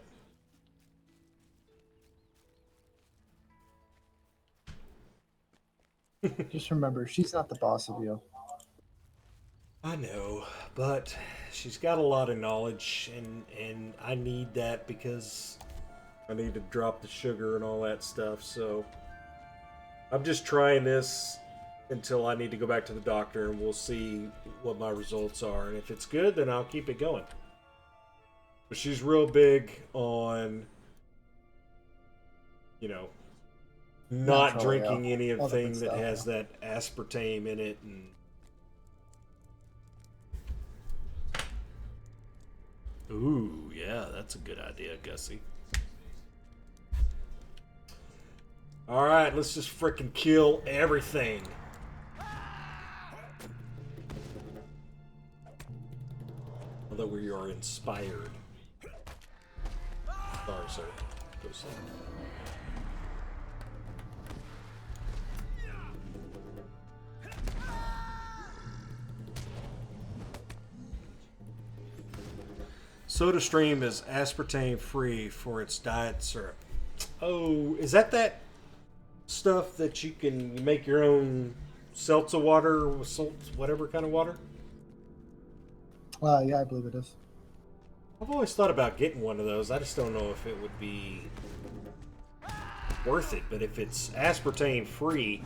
Just remember, she's not the boss of you. I know, but she's got a lot of knowledge, and I need that because I need to drop the sugar and all that stuff. So I'm just trying this until I need to go back to the doctor, and we'll see what my results are. And if it's good, then I'll keep it going. But she's real big on, you know, not Natural, drinking yeah. anything All the good that stuff, has yeah. that aspartame in it. And ooh, yeah, that's a good idea, Gussie. All right, let's just frickin' kill everything. Although we are inspired. Sorry, sir. Go sleep. SodaStream is aspartame free for its diet syrup. Oh, is that stuff that you can make your own seltzer water, whatever kind of water? Yeah, I believe it is. I've always thought about getting one of those. I just don't know if it would be worth it. But if it's aspartame free,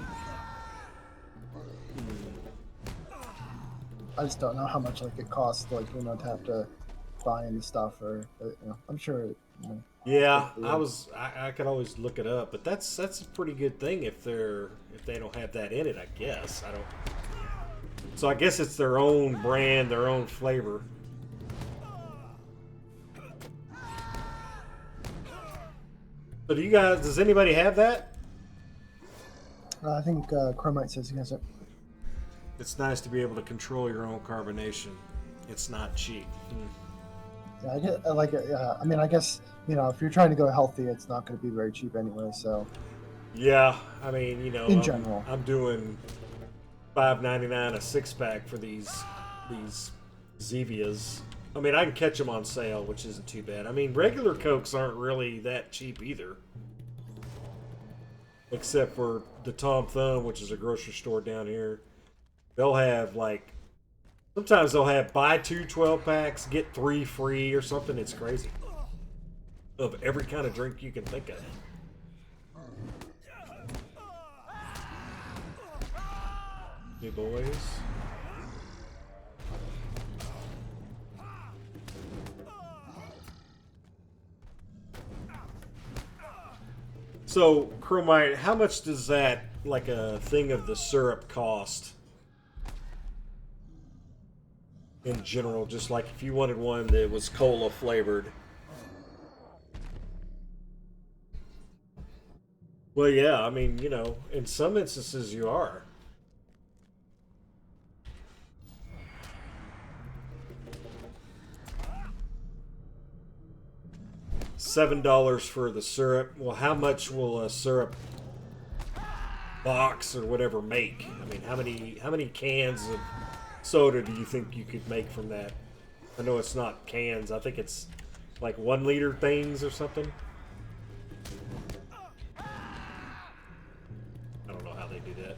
I just don't know how much like it costs, like to have to buy any stuff, or I'm sure. yeah, Hopefully. I could always look it up. But that's a pretty good thing if they don't have that in it. I guess I don't. So I guess it's their own brand, their own flavor. So do you guys? Does anybody have that? I think Chromite says he has it. It's nice to be able to control your own carbonation. It's not cheap. Yeah, I like it. Yeah, I mean, I guess if you're trying to go healthy, it's not going to be very cheap anyway. So Yeah, I mean, in general, I'm doing $5.99 a 6-pack for these Zevias. I mean, I can catch them on sale, which isn't too bad. I mean, regular Cokes aren't really that cheap either. Except for the Tom Thumb, which is a grocery store down here. They'll have, like, sometimes they'll have buy 2 12-packs, get 3 free or something. It's crazy. Of every kind of drink you can think of. Hey, boys. So, Chromite, how much does that, like a thing of the syrup, cost? In general, just like if you wanted one that was cola flavored. Well, yeah, I mean, in some instances you are. $7 for the syrup. Well, how much will a syrup box or whatever make? I mean, how many cans of soda do you think you could make from that? I know it's not cans. I think it's like 1 liter things or something. I don't know how they do that.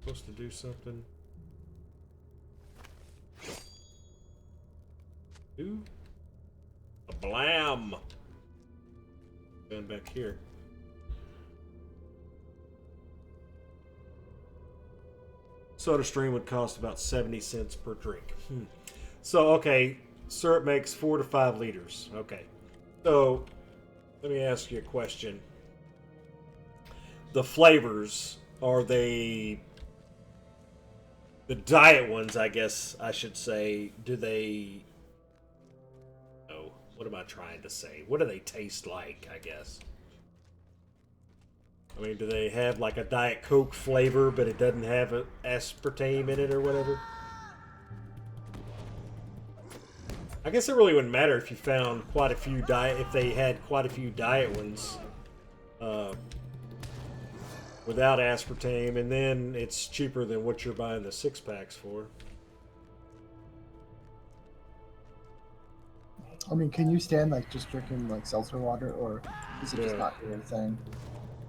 Supposed to do something. Ooh. A blam. Going back here. SodaStream would cost about 70 cents per drink. So, okay, syrup makes 4 to 5 liters. Okay. So, let me ask you a question. The flavors, are they the diet ones, I guess I should say, do they... Oh, what am I trying to say? What do they taste like, I guess? I mean, do they have like a Diet Coke flavor, but it doesn't have a aspartame in it or whatever? I guess it really wouldn't matter if you found quite a few if they had quite a few diet ones without aspartame, and then it's cheaper than what you're buying the 6-packs for. I mean, can you stand like just drinking like seltzer water, or is it just Yeah. not your thing?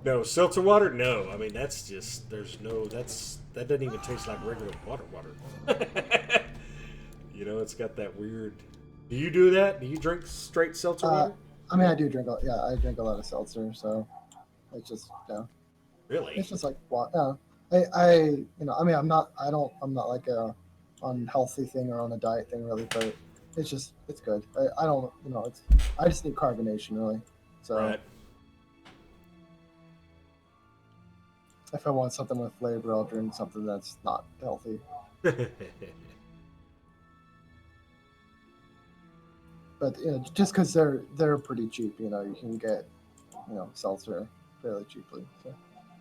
that. No, seltzer water? No. I mean, that's just, there's no, that doesn't even taste like regular water. You know, it's got that weird. Do you do that? Do you drink straight seltzer water? I mean, I do drink. I drink a lot of seltzer, so it's just Really? it's just like water. I I mean, I'm not like a unhealthy thing or on a diet thing really, but it's good. I don't I just need carbonation really. So Right. if I want something with flavor, I'll drink something that's not healthy. But just because they're pretty cheap, you can get seltzer fairly cheaply. So.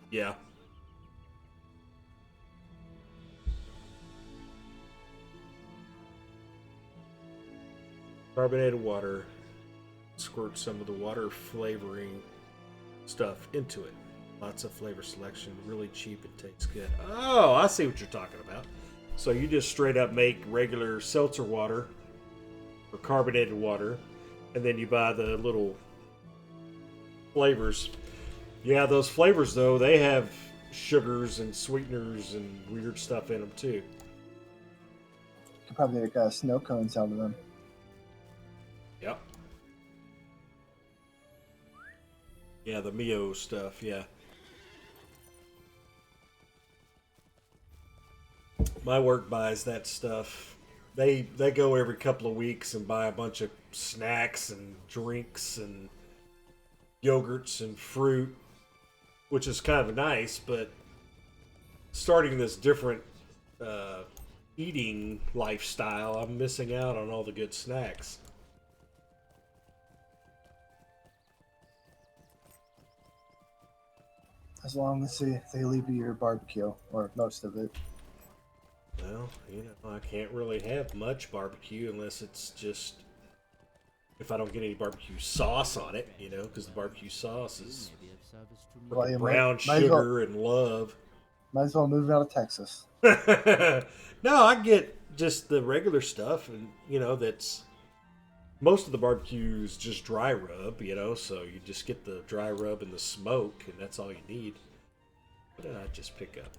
Yeah. Carbonated water. Squirt some of the water flavoring stuff into it. Lots of flavor selection. Really cheap and tastes good. Oh, I see what you're talking about. So you just straight up make regular seltzer water or carbonated water, and then you buy the little flavors. Yeah, those flavors though, they have sugars and sweeteners and weird stuff in them too. You could probably make snow cones out of them. Yep. Yeah, the Mio stuff, yeah. My work buys that stuff. They go every couple of weeks and buy a bunch of snacks and drinks and yogurts and fruit, which is kind of nice, but starting this different eating lifestyle, I'm missing out on all the good snacks. As long as they leave you your barbecue, or most of it. Well, I can't really have much barbecue unless it's just if I don't get any barbecue sauce on it, because the barbecue sauce is Well, you brown might as sugar well, and love. might as well move out of Texas. No, I get just the regular stuff, and that's most of the barbecue is just dry rub, so you just get the dry rub and the smoke, and that's all you need. What did I just pick up?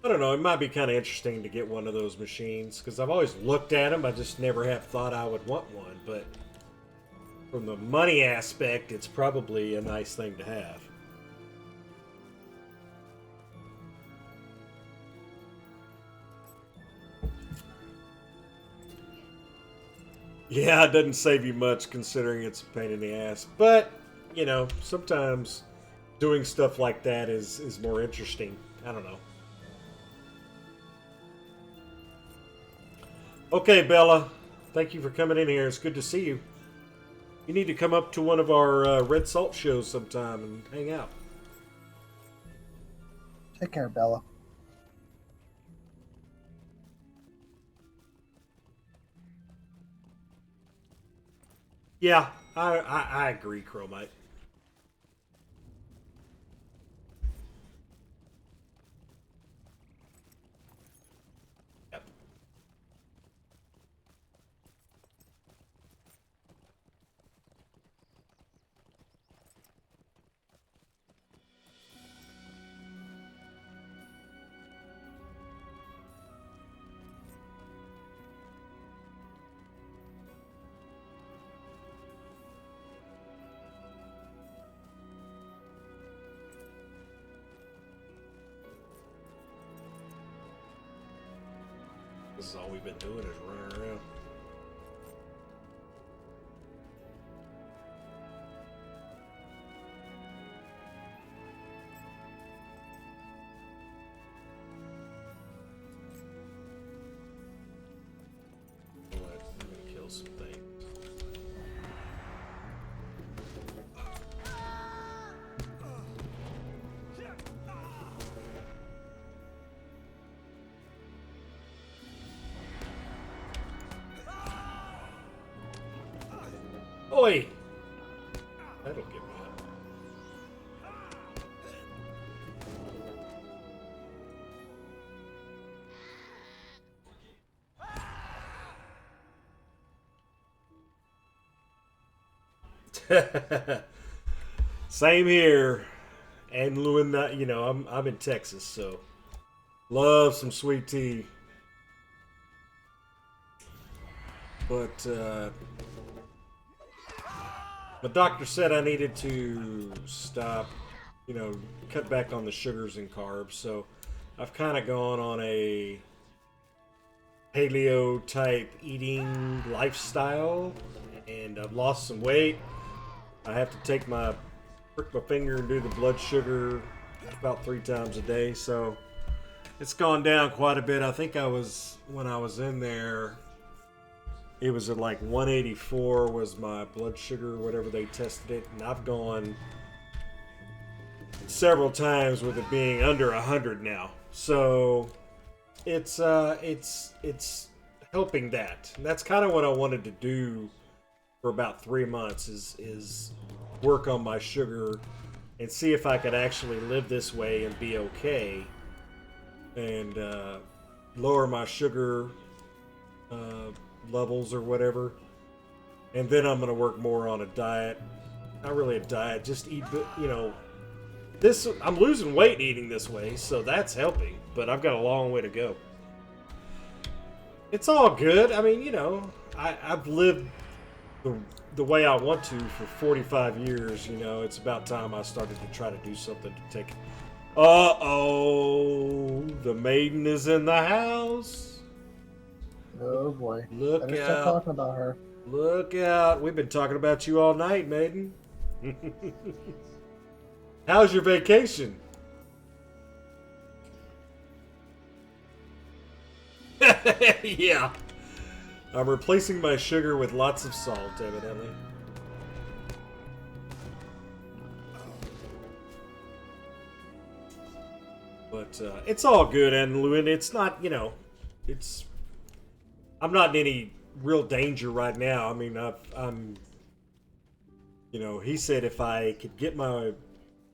I don't know. It might be kind of interesting to get one of those machines because I've always looked at them. I just never have thought I would want one. But from the money aspect, it's probably a nice thing to have. Yeah, it doesn't save you much considering it's a pain in the ass. But, sometimes doing stuff like that is more interesting. I don't know. Okay, Bella. Thank you for coming in here. It's good to see you. You need to come up to one of our Red Salt shows sometime and hang out. Take care, Bella. Yeah, I agree, Chromite. Yep. This is all we've been doing is running around. I'm gonna kill some things. Oi! That'll get me up. Same here. And Lewin, you know, I'm in Texas, so love some sweet tea. But my doctor said I needed to stop, you know, cut back on the sugars and carbs. So I've kind of gone on a paleo type eating lifestyle, and I've lost some weight. I have to take prick my finger and do the blood sugar about 3 times a day. So it's gone down quite a bit. I think when I was in there, it was at like 184 was my blood sugar, whatever they tested it, and I've gone several times with it being under 100 now. So it's helping that. And that's kind of what I wanted to do for about 3 months is work on my sugar and see if I could actually live this way and be okay, and lower my sugar levels or whatever. And then I'm going to work more on a diet. Not really a diet, just eat, you know, this. I'm losing weight eating this way, so that's helping, but I've got a long way to go. It's all good. I mean, you know, I've lived the way I want to for 45 years. You know, it's about time I started to try to do something to take. Uh-oh, the Maiden is in the house. Oh boy. Look Better stop out. talking about her. Look out. We've been talking about you all night, Maiden. How's your vacation? Yeah. I'm replacing my sugar with lots of salt, evidently. But it's all good, and Lewin, it's not, you know, I'm not in any real danger right now. I mean, I'm, you know, he said if I could get my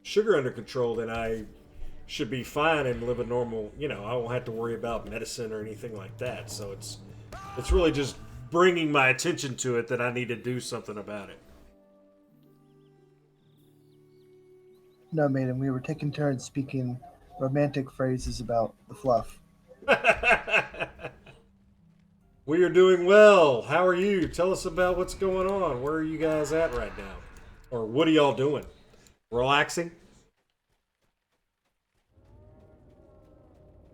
sugar under control, then I should be fine and live a normal, you know, I won't have to worry about medicine or anything like that. So it's really just bringing my attention to it that I need to do something about it. No, Maiden, we were taking turns speaking romantic phrases about the fluff. We are doing well. How are you? Tell us about what's going on. Where are you guys at right now? Or what are y'all doing? Relaxing?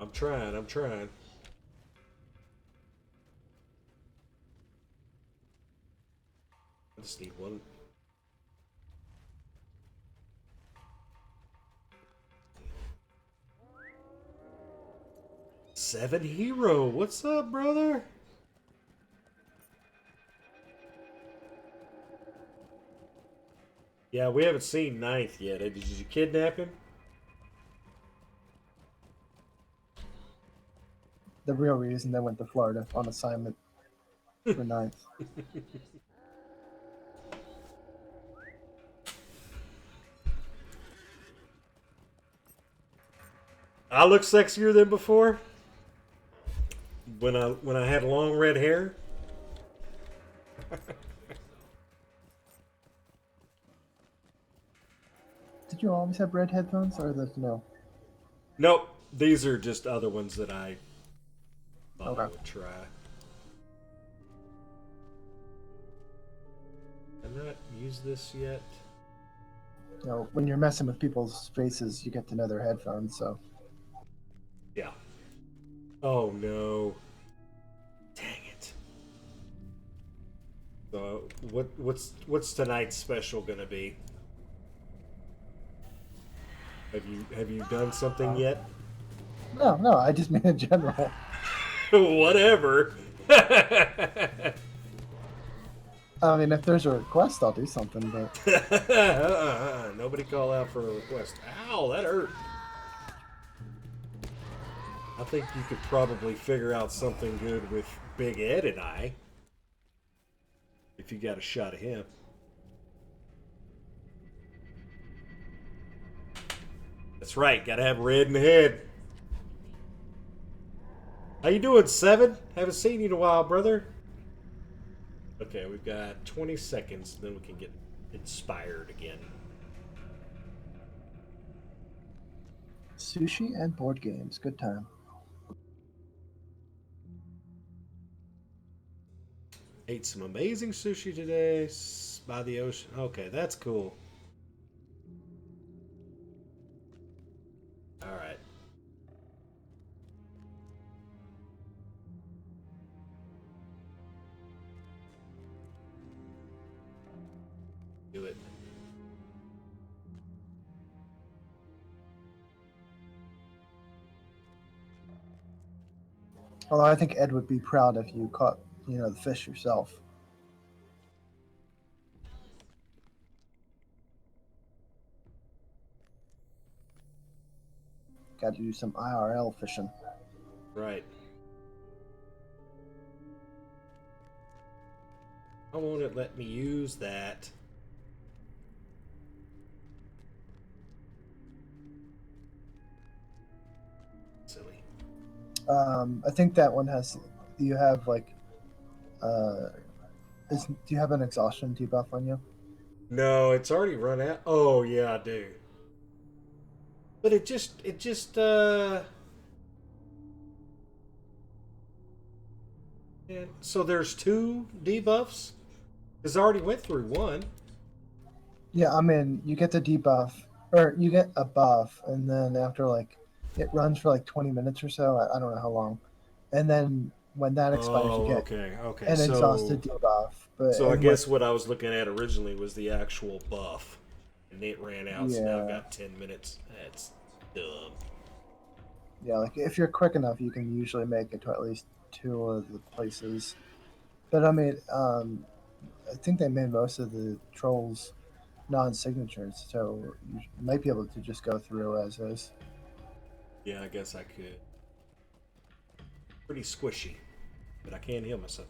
I'm trying. I just need one. Seven Hero. What's up, brother? Yeah, we haven't seen Ninth yet. Did you kidnap him? The real reason they went to Florida on assignment for ninth. I look sexier than before. When I had long red hair. Did you always have red headphones, or no? Nope. These are just other ones that I thought I Okay. would try. I've not used this yet. You know, when you're messing with people's faces, you get to know their headphones. So Yeah. Oh no. Dang it. So what's tonight's special gonna be? Have you done something yet? no, I just mean in general. Whatever. I mean, if there's a request, I'll do something. But Nobody call out for a request. Ow, that hurt. I think you could probably figure out something good with Big Ed and I. If you got a shot of him. That's right, gotta have red in the head. How you doing, Seven? Haven't seen you in a while, brother. Okay, we've got 20 seconds, then we can get inspired again. Sushi and board games. Good time. Ate some amazing sushi today by the ocean. Okay, that's cool. All right. Do it. Although I think Ed would be proud if you caught, the fish yourself. Got to do some IRL fishing. Right. Why won't it let me use that? Silly. I think that one has. You have like. Do you have an exhaustion debuff on you? No, it's already run out. Oh yeah, I do. But it just yeah. So there's 2 debuffs? Because I already went through one. Yeah, I mean, you get the debuff, or you get a buff, and then after it runs for 20 minutes or so. I don't know how long, and then when that expires, you Oh, get okay. an exhausted debuff. But So I and guess what I was looking at originally was the actual buff. And it ran out, so now I've Yeah. got 10 minutes. That's dumb. yeah, if you're quick enough, you can usually make it to at least 2 of the places. But I mean, I think they made most of the trolls non-signatures, so you might be able to just go through as is. Yeah, I guess I could. Pretty squishy, but I can't heal myself.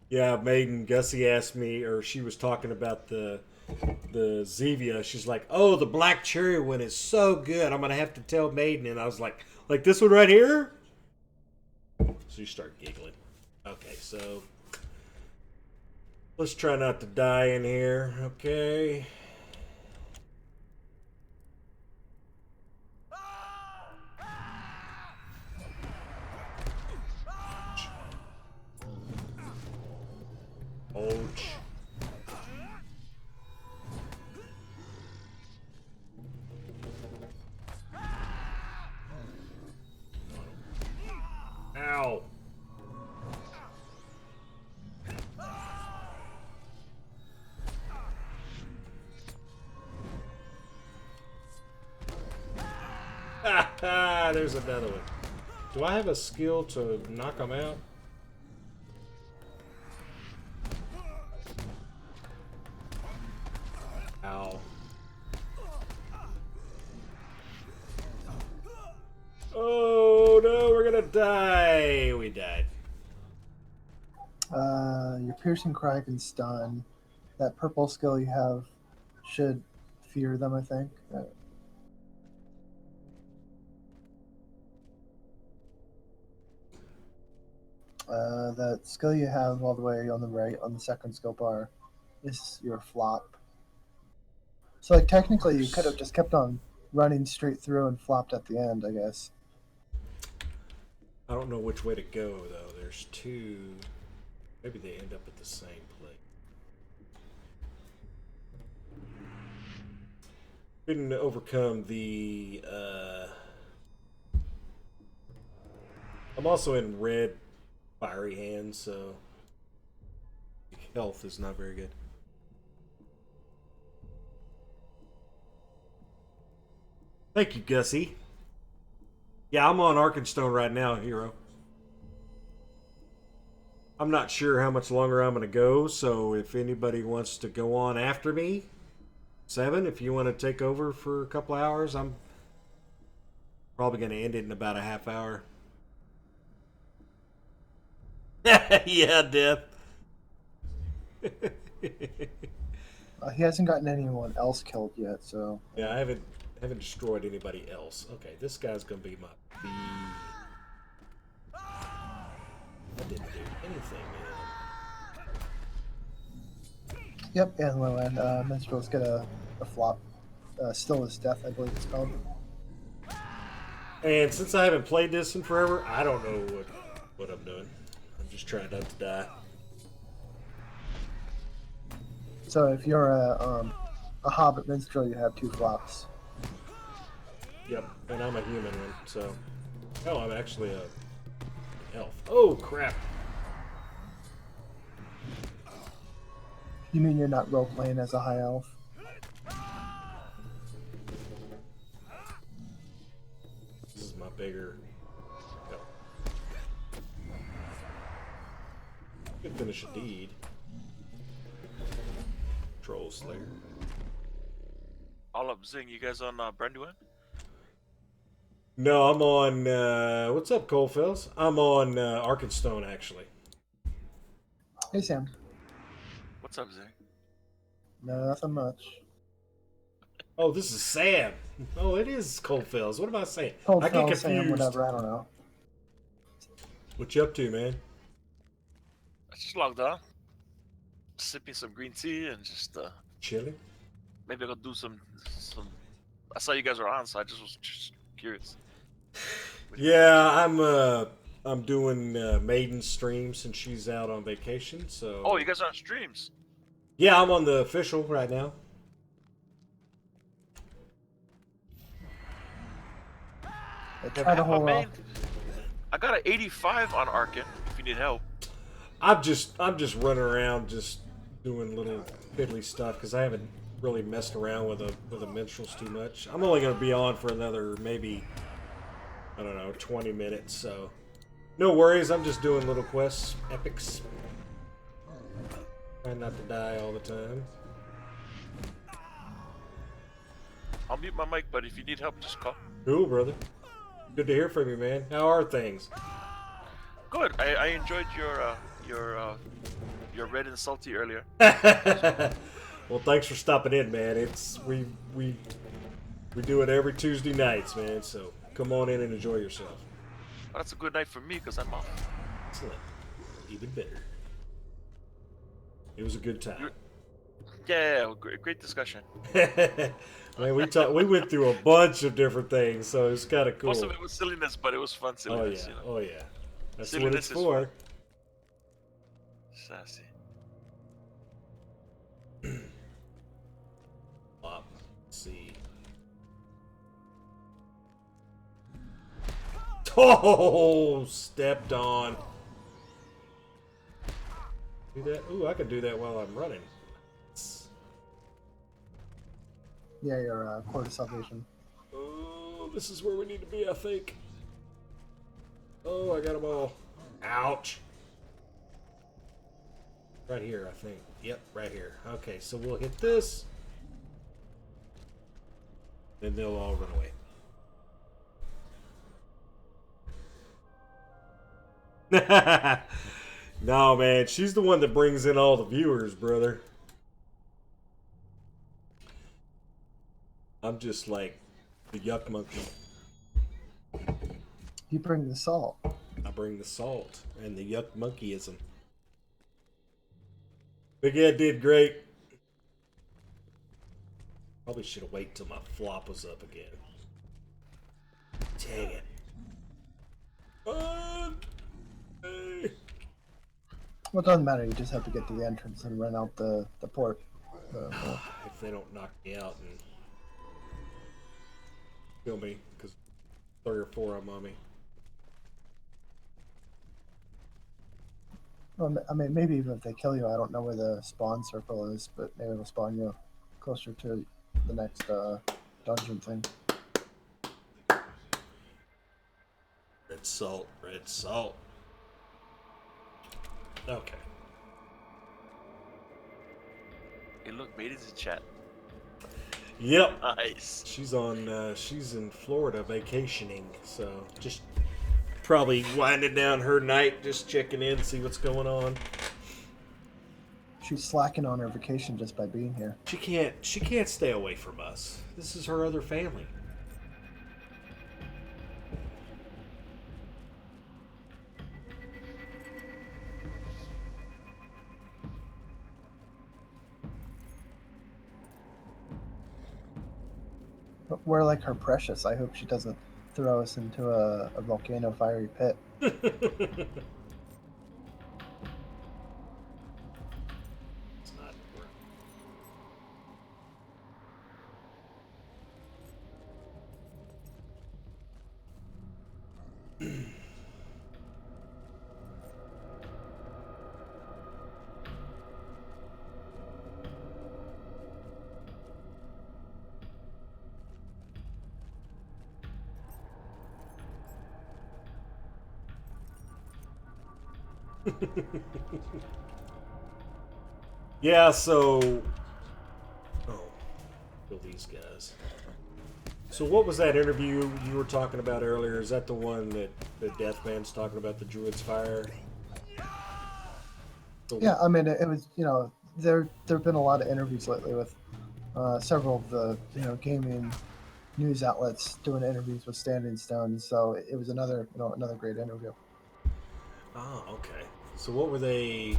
Yeah, Maiden, Gussie asked me, or she was talking about the Zevia. She's like, "Oh, the black cherry one is so good. I'm gonna have to tell Maiden." And I was like this one right here. So you start giggling. Okay, so let's try not to die in here. Okay. Ouch. Ow. There's another one. Do I have a skill to knock them out? Ow. Oh no, we're gonna die. We died. Your piercing cry can stun. That purple skill you have should fear them, I think. That skill you have all the way on the right on the second skill bar is your flop. So technically you could have just kept on running straight through and flopped at the end, I guess. I don't know which way to go though. There's 2. Maybe they end up at the same place. Couldn't overcome the. I'm also in red fiery hands, so health is not very good. Thank you, Gussie. Yeah, I'm on Arkenstone right now, hero. I'm not sure how much longer I'm going to go, so if anybody wants to go on after me, 7, if you want to take over for a couple hours, I'm probably going to end it in about a half hour. Yeah, Death. He hasn't gotten anyone else killed yet, so Yeah, I haven't haven't destroyed anybody else. Okay, this guy's gonna be my B. I didn't do anything, man. Yep, and low end. Minstrels get a flop. Still is Death, I believe it's called. And since I haven't played this in forever, I don't know what I'm doing. I'm just trying not to die. So if you're a Hobbit Minstrel, you have 2 flops. Yep, and I'm a human one, so... Oh, I'm actually a elf. Oh, crap. You mean you're not role playing as a high elf? This is my bigger... Oh. Could finish a deed. Troll Slayer. All up, Zing. You guys on Brandywine? No, I'm on... what's up, Coalfells? I'm on Arkenstone, actually. Hey, Sam. What's up, Zing? No, nothing much. Oh, this is Sam. Oh, it is Coalfells. What am I saying? Cold I get fell, confused. Sam, whatever, I don't know. What you up to, man? I just logged on. Sipping some green tea and just Chilling? maybe I could do some. I saw you guys were on, so I just was just curious. Yeah, I'm doing Maiden stream since she's out on vacation, so... Oh, you guys are on streams. Yeah, I'm on the official right now. I Have try to half a hold main. off. I got an 85 on Arkin. If you need help. I'm just running around, just doing little fiddly stuff because I haven't really messed around with the minstrels too much. I'm only gonna be on for another maybe, I don't know, 20 minutes. So no worries. I'm just doing little quests, epics. Trying not to die all the time. I'll mute my mic, but if you need help, just call. Cool, brother. Good to hear from you, man. How are things? Good. I enjoyed your red and salty earlier. Well, thanks for stopping in, man. It's we do it every Tuesday nights, man. So come on in and enjoy yourself. Well, that's a good night for me because I'm off. Excellent. Even better. It was a good time. Yeah, great discussion. Man, we went through a bunch of different things, so it's kind of cool. Most of it was silliness, but it was fun silliness. Oh yeah, You know? oh yeah. That's Silliness is what it's for. Sassy. Let's see. Oh, stepped on. Do that. Ooh, I can do that while I'm running. Yeah, your Court of Salvation. Oh, this is where we need to be, I think. Oh, I got them all. Ouch. Right here, I think. Yep, right here. Okay, so we'll hit this. Then they'll all run away. No, man, she's the one that brings in all the viewers, brother. I'm just like the yuck monkey. You bring the salt. I bring the salt and the yuck monkeyism. Big Ed did great. Probably should have waited till my flop was up again. Dang it. Hey. Well, it doesn't matter. You just have to get to the entrance and run out the port. If they don't knock me out and kill me, because 3 or 4 of them on me. Well, I mean, maybe even if they kill you, I don't know where the spawn circle is, but maybe it'll spawn you closer to the next dungeon thing. Red salt, red salt. Okay. Hey, look, Maiden's in chat. Yep. Nice. She's on. She's in Florida vacationing, so just probably winding down her night, just checking in, see what's going on. She's slacking on her vacation just by being here. She can't stay away from us. This is her other family. we're like her precious. I hope she doesn't throw us into a volcano fiery pit. It's not worth Yeah, so kill these guys. So what was that interview you were talking about earlier? Is that the one that the Deathman's talking about, the Druid's Fire? Yeah, I mean, it was, there've been a lot of interviews lately with several of the gaming news outlets doing interviews with Standing Stone. So it was another great interview. Oh, okay. So what were they?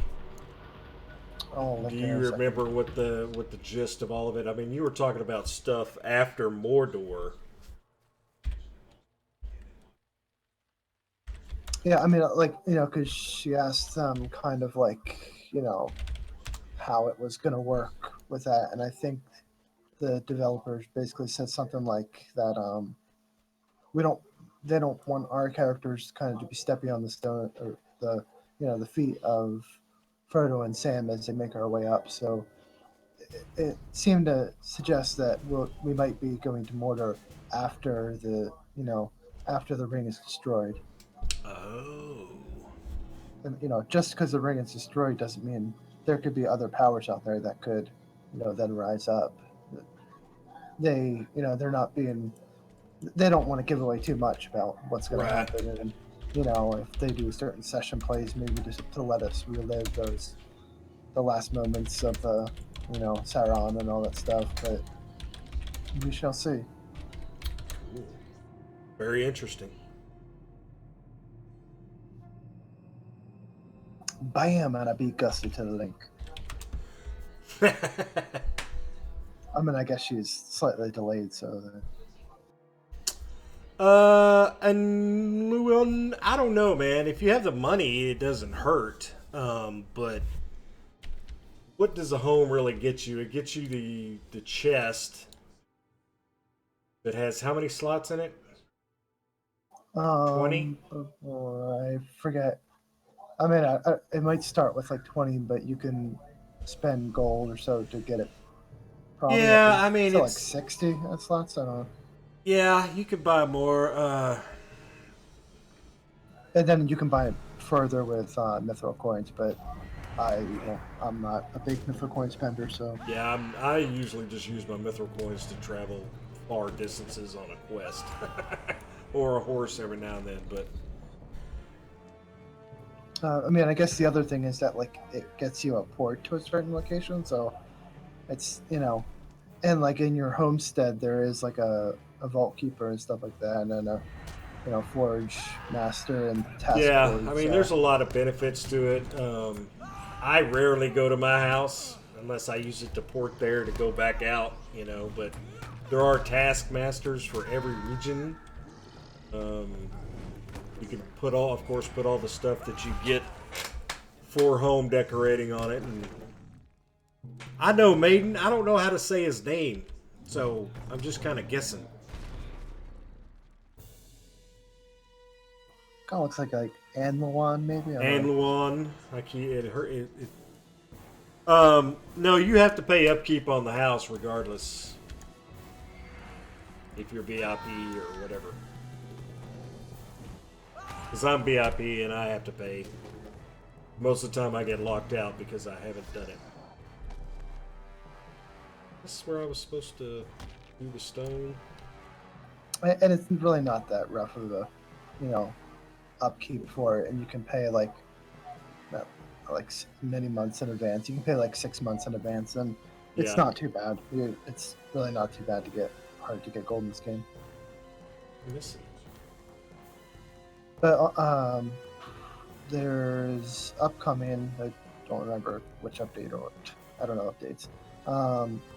Oh, Do you remember what the gist of all of it? I mean, you were talking about stuff after Mordor. Yeah, I mean, because she asked them kind of like, how it was going to work with that, and I think the developers basically said something like that. We don't, they don't want our characters kind of to be stepping on the stone or the feet of Frodo and Sam as they make our way up. So it seemed to suggest that we might be going to Mordor after after the ring is destroyed. Oh. And just because the ring is destroyed doesn't mean there could be other powers out there that could, then rise up. They're not being. They don't want to give away too much about what's going to happen, and if they do certain session plays, maybe just to let us relive the last moments of Sauron and all that stuff. But we shall see. Ooh. Very interesting. Bam! And I beat Gusty to the link. I mean, I guess she's slightly delayed, so. And well, I don't know, man. If you have the money, it doesn't hurt. But what does a home really get you? It gets you the chest that has how many slots in it? 20? I forget. I mean, it might start with like 20, but you can spend gold or so to get it. Probably Yeah, I mean, like it's 60 slots. I don't know. Yeah, you could buy more. And then you can buy it further with mithril coins, but I'm not a big mithril coin spender, so. Yeah, I usually just use my mithril coins to travel far distances on a quest, or a horse every now and then. But I mean, I guess the other thing is that like it gets you a port to a certain location, so it's and like in your homestead there is like a vault keeper and stuff like that, and then a forge master and task yeah, forge. I mean, there's a lot of benefits to it. I rarely go to my house unless I use it to port there to go back out, But there are task masters for every region. You can put all the stuff that you get for home decorating on it. And I know Maiden. I don't know how to say his name, so I'm just kind of guessing. Kind of looks like Anluan, maybe. Anluan. No, you have to pay upkeep on the house regardless. If you're VIP or whatever. Because I'm VIP and I have to pay. Most of the time I get locked out because I haven't done it. This is where I was supposed to do the stone. And it's really not that rough of a, upkeep for it, and you can pay like many months in advance. You can pay like 6 months in advance, and it's not too bad. It's really not too bad to get gold in this game. Missing. But there's upcoming. I don't remember which update or I don't know updates.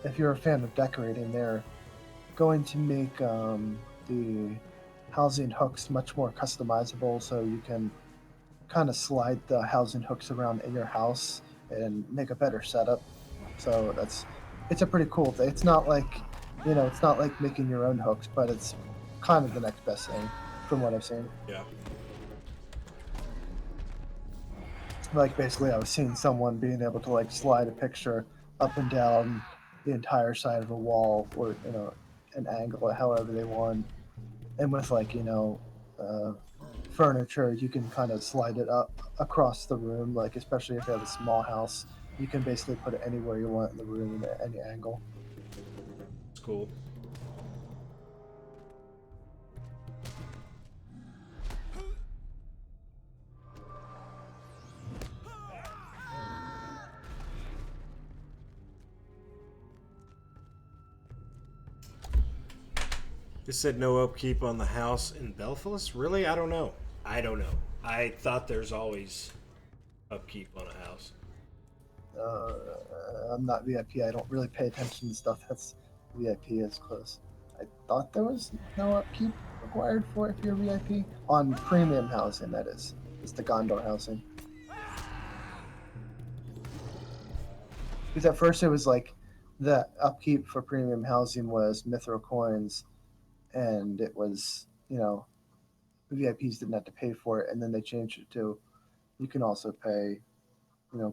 If you're a fan of decorating, there going to make the housing hooks much more customizable, so you can kind of slide the housing hooks around in your house and make a better setup. So it's a pretty cool thing. It's not like it's not like making your own hooks, but it's kind of the next best thing from what I've seen. Yeah. Like basically, I was seeing someone being able to like slide a picture up and down the entire side of a wall, or an angle, however they want, and with like furniture, you can kind of slide it up across the room. Like especially if you have a small house, you can basically put it anywhere you want in the room at any angle. It's cool. It said no upkeep on the house in Belfast. Really? I don't know. I thought there's always upkeep on a house. Uh, I'm not VIP. I don't really pay attention to stuff that's VIP as close. I thought there was no upkeep required for it if you're VIP on premium housing. That is, it's the Gondor housing. Because at first it was like the upkeep for premium housing was Mithril coins, and it was VIPs didn't have to pay for it, and then they changed it to you can also pay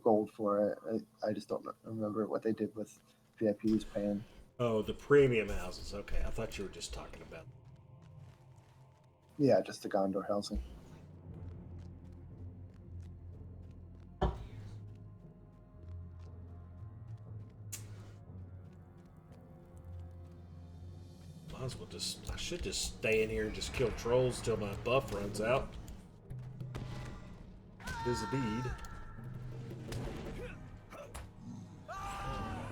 gold for it. I just don't remember what they did with VIPs paying. Oh, the premium houses. Okay, I thought you were just talking about. Yeah, just the Gondor housing. Might as well just. I should just stay in here and just kill trolls till my buff runs out. Is a deed.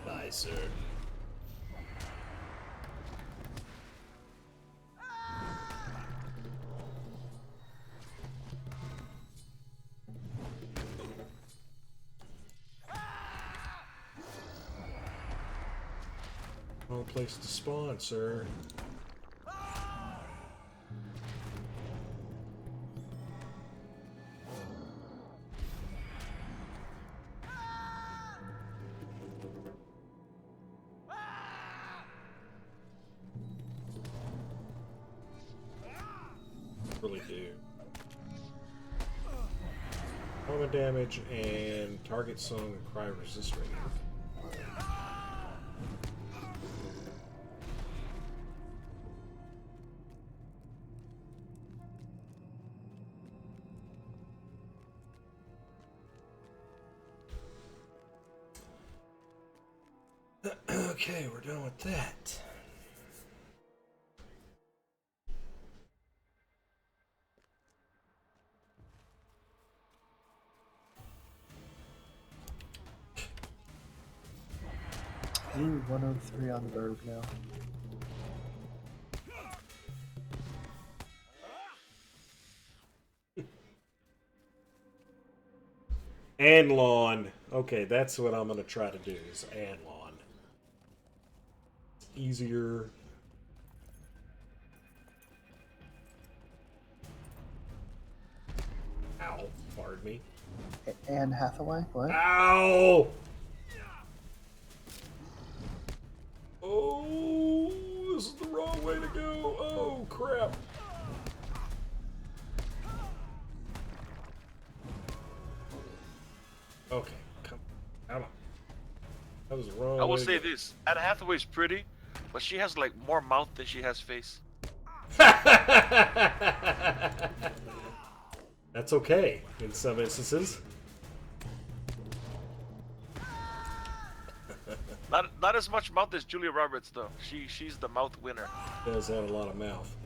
Bye, sir. Wrong place to spawn, sir. Really do. Common damage and target song and cry resist rating. Okay, we're done with that. Ooh, 103 on the Berg now. And lawn. Okay, that's what I'm gonna try to do is and lawn. Easier. Ow, pardon me. Anne Hathaway? What? Ow! Oh, this is the wrong way to go. Oh, crap. Okay, come on. That was the wrong way. I will to say go. this: Anne Hathaway's pretty, but she has like more mouth than she has face. That's okay in some instances. Not as much mouth as Julia Roberts though. She's the mouth winner. Does have a lot of mouth.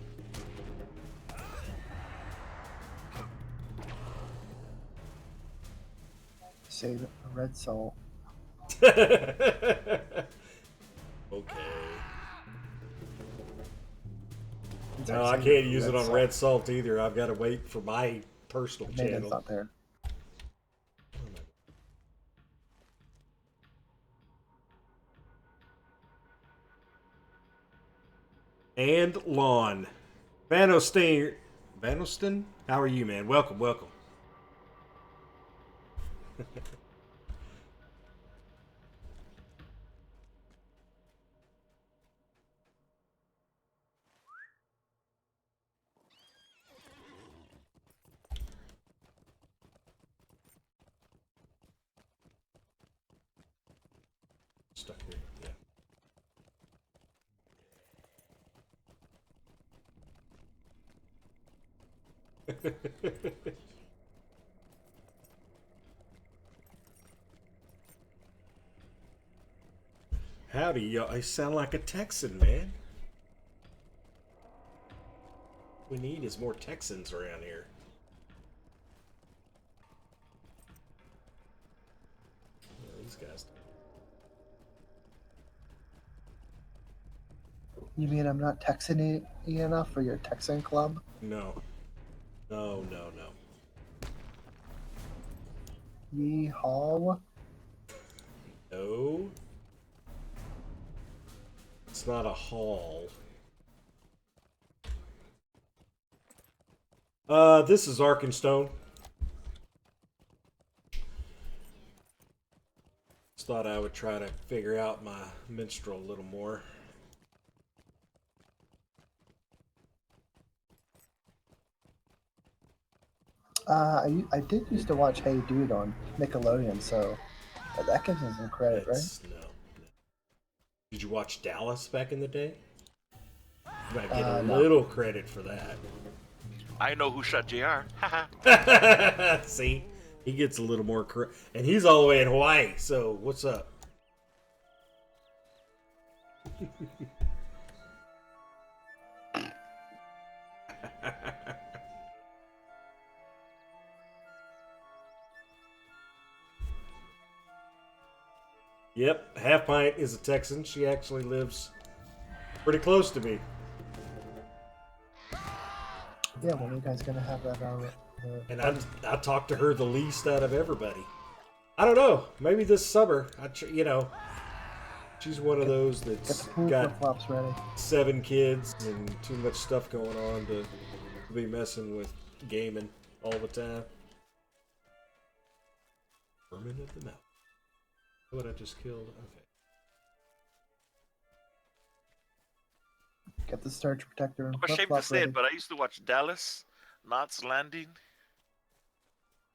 Save it for Red Soul. Okay. No, I can't use it on Red Salt either. I've got to wait for my personal Maiden's channel. not there. And Lawn. Vanoston. Vanoston? How are you, man? Welcome, welcome. Stuck here, yeah. Howdy, y'all. I sound like a Texan, man. What we need is more Texans around here. Yeah, these guys. You mean I'm not Texan-y enough for your Texan club? No. No, no, no. Yeehaw. No. It's not a hall. This is Arkenstone. Just thought I would try to figure out my minstrel a little more. I did used to watch Hey Dude on Nickelodeon, so that gives him some credit, It's, no. Did you watch Dallas back in the day? You might get a No. little credit for that. I know who shot JR. Haha. See? He gets a little more credit. And he's all the way in Hawaii, so what's up? Yep, Half Pint is a Texan. She actually lives pretty close to me. Yeah, when are you guys gonna have that? And I talk to her the least out of everybody. I don't know. Maybe this summer. You know, she's one of those Get that's the pool got flip-flops ready. 7 kids and too much stuff going on to be messing with gaming all the time. Vermin of the mouth. What I just killed? Okay. Get the Surge Protector and I'm ashamed to flip-flop say ready. it, but I used to watch Dallas, Knots Landing.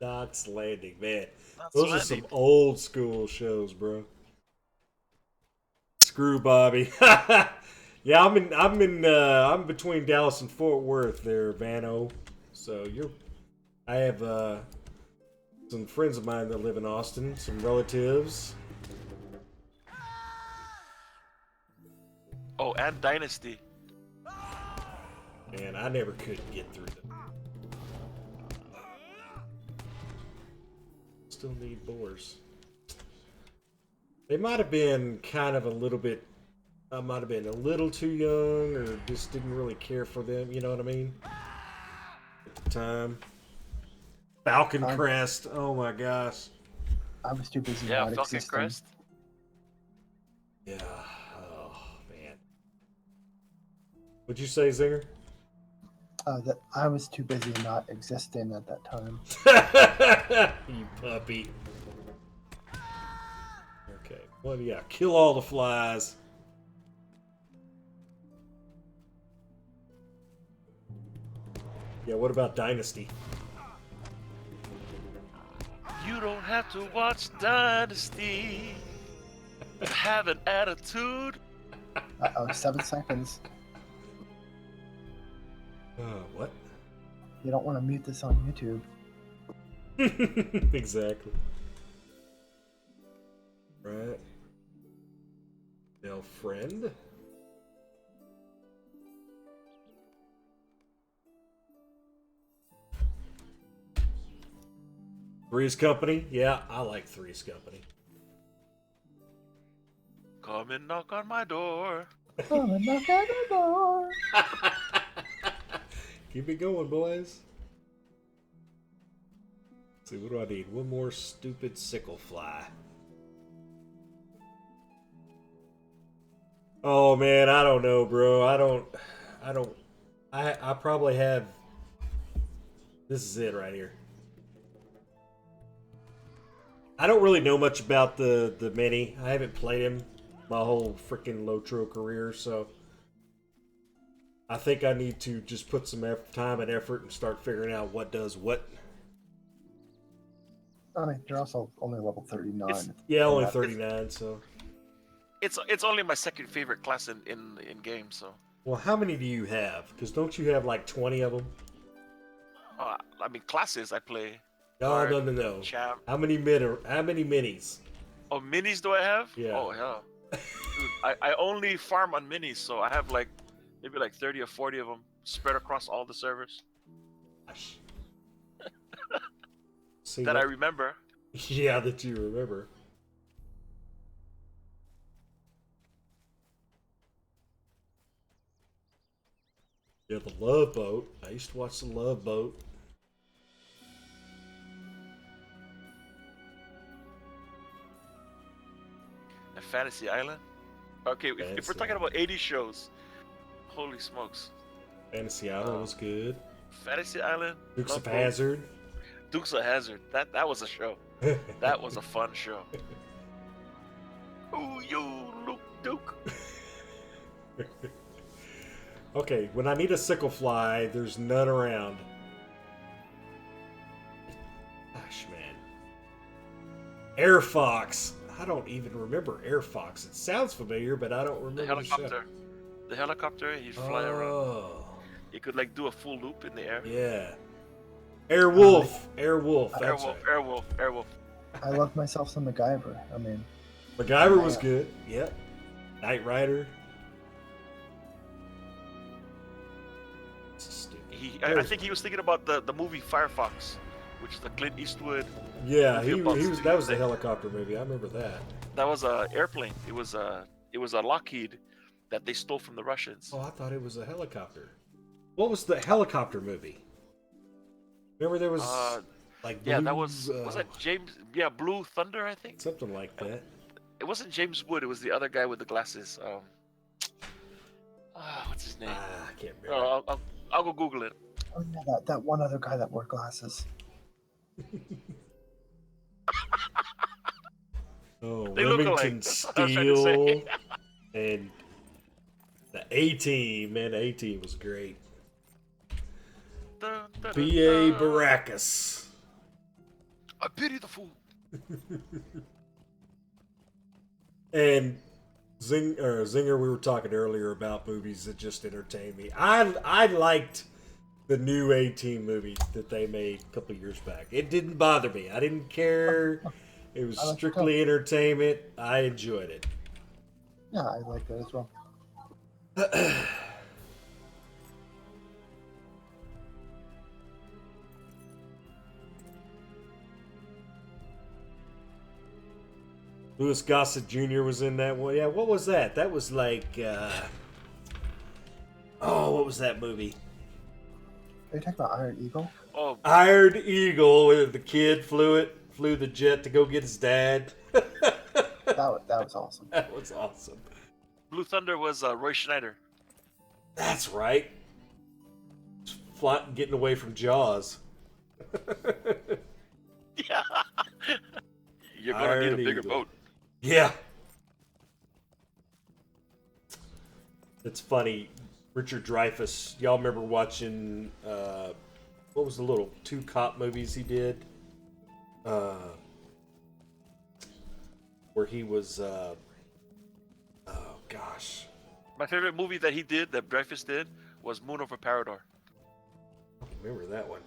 Knots Landing, man. Knots Those are Landing. some old school shows, bro. Screw Bobby. Yeah, I'm between Dallas and Fort Worth there, Vano. So I have some friends of mine that live in Austin, some relatives. Oh, and Dynasty. And I never could get through them. Still need boars. They might have been kind of a little bit. I might have been a little too young, or just didn't really care for them. You know what I mean? At the time. Falcon Crest. Oh my gosh. I was too busy Yeah, not Falcon existing. Crest. Yeah. Oh man. What'd you say, Zinger? That I was too busy not existing at that time. You puppy. Okay. Well, yeah. Kill all the flies. Yeah. What about Dynasty? You don't have to watch Dynasty. Have an attitude. Uh-oh, 7 seconds. What? You don't want to mute this on YouTube. Exactly. Right. Now, friend. Three's Company? Yeah, I like Three's Company. Come and knock on my door. Come and knock at the door. Keep it going, boys. Let's see, what do I need? One more stupid sickle fly. Oh man, I don't know, bro. I probably have. This is it right here. I don't really know much about the mini. I haven't played him my whole freaking LOTRO career, so I think I need to just put some time and effort and start figuring out what does what. I mean, you're also only level 39. Yeah, only Yeah. 39. So, It's only my second favorite class in game. So well, how many do you have? Because don't you have like 20 of them? I mean classes I play. No, Guard, no. Champ. How many minis? Oh, minis do I have? Yeah. Oh hell. Dude, I only farm on minis, so I have like maybe like 30 or 40 of them spread across all the servers Gosh. See that what? I remember. Yeah, that you remember. Yeah, the Love Boat. I used to watch the Love Boat. And Fantasy Island. Okay, if we're Fantasy talking about 80 shows, holy smokes. Fantasy Island was good. Fantasy Island. Dukes Love of Boat, Hazzard. Dukes of Hazzard. That was a show. That was a fun show. Ooh, you Luke Duke. Okay, when I need a sickle fly, there's none around. Gosh, man. Air Fox. I don't even remember Air Fox. It sounds familiar, but I don't remember The helicopter. The helicopter, he'd fly around. Oh, You could like do a full loop in the air. yeah. Airwolf. Airwolf. That's Airwolf, right. Airwolf, Airwolf. I love myself some MacGyver. I mean, MacGyver was good. Yep. Knight Rider. Stupid. I think he was thinking about the movie Firefox, which is the Clint Eastwood. Yeah, movie he about was. That was the thing. helicopter movie. I remember that. That was a airplane. It was a Lockheed that they stole from the Russians. Oh, I thought it was a helicopter. What was the helicopter movie? Remember there was like Yeah, Blue, that was that James? Yeah, Blue Thunder, I think. something like that. It wasn't James Wood. It was the other guy with the glasses. What's his name? I can't remember. Oh, I'll go Google it. oh yeah, that one other guy that wore glasses. Oh, They look alike. Remington That's what I was trying to say. Steele and the A-Team. Man, the A-Team was great. Dun, dun, dun, B.A. dun. Baracus. I pity the fool. And Zinger, we were talking earlier about movies that just entertain me. I liked the new A-Team movie that they made a couple of years back. It didn't bother me. I didn't care. It was I like it strictly entertainment. I enjoyed it. Yeah, I like that as well. Louis Gossett Jr. was in that one. Yeah, what was that? That was like, what was that movie? Are you talking about Iron Eagle? Oh, Iron Eagle, where the kid flew the jet to go get his dad. That was awesome. That was awesome. Blue Thunder was Roy Schneider. That's right. Getting away from Jaws. Yeah. You're gonna Iron need a bigger Eagle. boat. Yeah. It's funny. Richard Dreyfuss. Y'all remember watching what was the little 2 cop movies he did? Where he was oh gosh. My favorite movie that he did, that Dreyfuss did, was Moon Over Parador. I don't remember that one.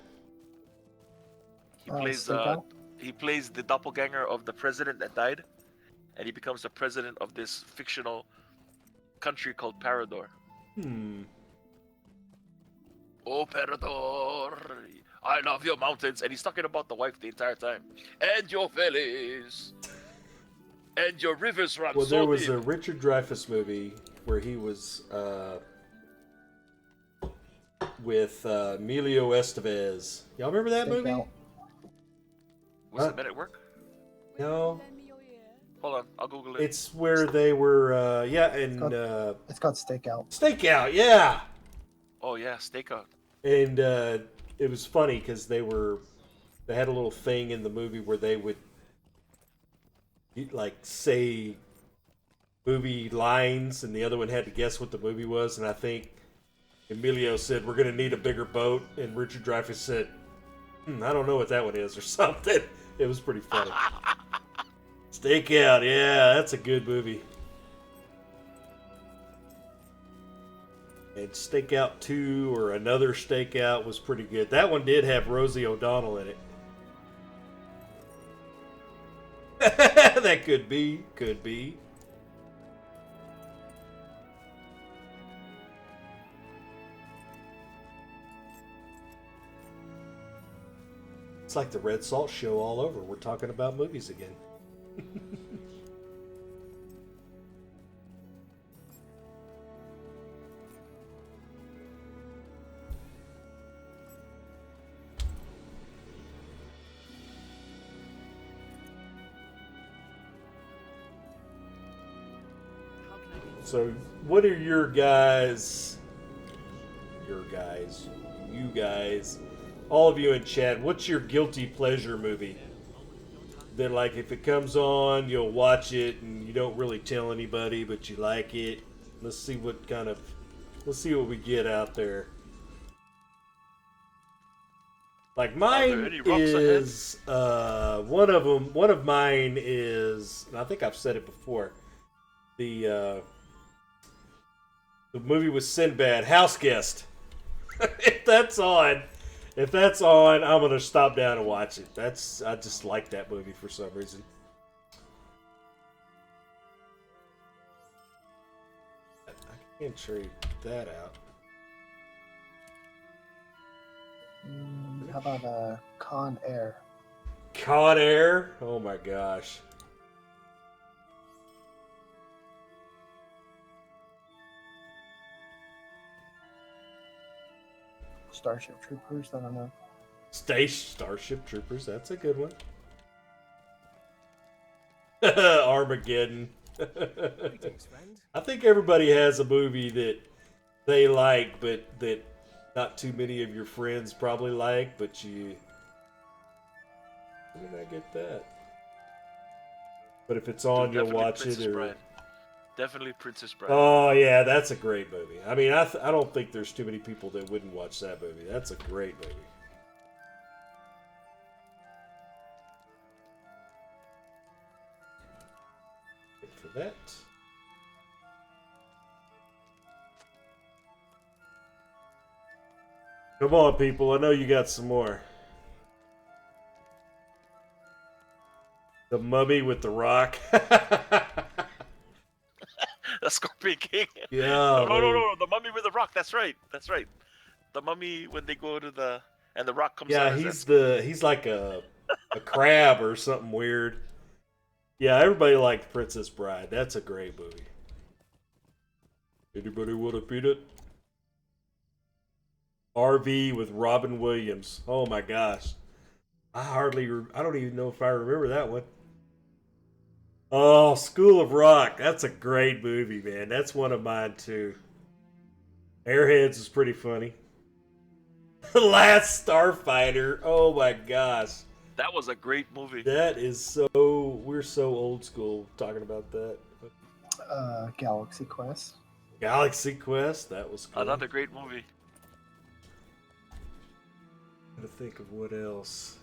He plays the doppelganger of the president that died, and he becomes the president of this fictional country called Parador. Oh, Parador, I love your mountains, and he's talking about the wife the entire time, and your valleys, and your rivers run Well, so there was deep. a Richard Dreyfuss movie where he was with Emilio Estevez. Y'all remember that Big movie? Al. Was it Men at Work? No. Hold on, I'll Google Google it. It's where they were, It's called Stakeout. Stakeout, yeah. Oh yeah, Stakeout. And it was funny because they had a little thing in the movie where they would like say movie lines, and the other one had to guess what the movie was. And I think Emilio said, "We're gonna need a bigger boat," and Richard Dreyfuss said, "I don't know what that one is," or something. It was pretty funny. Stakeout, yeah, that's a good movie. And Stakeout 2 or Another Stakeout was pretty good. That one did have Rosie O'Donnell in it. That could be. It's like the Red Salt Show all over. We're talking about movies again. So, what are you guys, all of you in chat, what's your guilty pleasure movie? That, like, if it comes on, you'll watch it and you don't really tell anybody, but you like it. Let's see what we get out there. Like, mine is, one of mine is, and I think I've said it before, the movie with Sinbad, House Guest. If that's on, I'm gonna stop down and watch it. I just like that movie for some reason. I can't trade that out. How about Con Air? Con Air? Oh my gosh. Starship Troopers, I don't know. Starship Troopers, that's a good one. Armageddon. I think everybody has a movie that they like, but that not too many of your friends probably like, but you... Where did I get that? But if it's on, you'll watch it. Or... Definitely Princess Bride. Oh, yeah, that's a great movie. I mean, I don't think there's too many people that wouldn't watch that movie. That's a great movie. Wait for that. Come on, people. I know you got some more. The Mummy with the Rock. The Scorpion King. Yeah. No. The Mummy with the Rock. That's right. The Mummy when they go to the Rock comes out. Yeah, he's like a crab or something weird. Yeah, everybody liked Princess Bride. That's a great movie. Anybody want to beat it? RV with Robin Williams. Oh my gosh. I don't even know if I remember that one. Oh, School of Rock. That's a great movie, man. That's one of mine, too. Airheads is pretty funny. The Last Starfighter. Oh, my gosh. That was a great movie. That is so... We're so old school talking about that. Galaxy Quest. Galaxy Quest. That was cool. Another great movie. I'm trying to think of what else.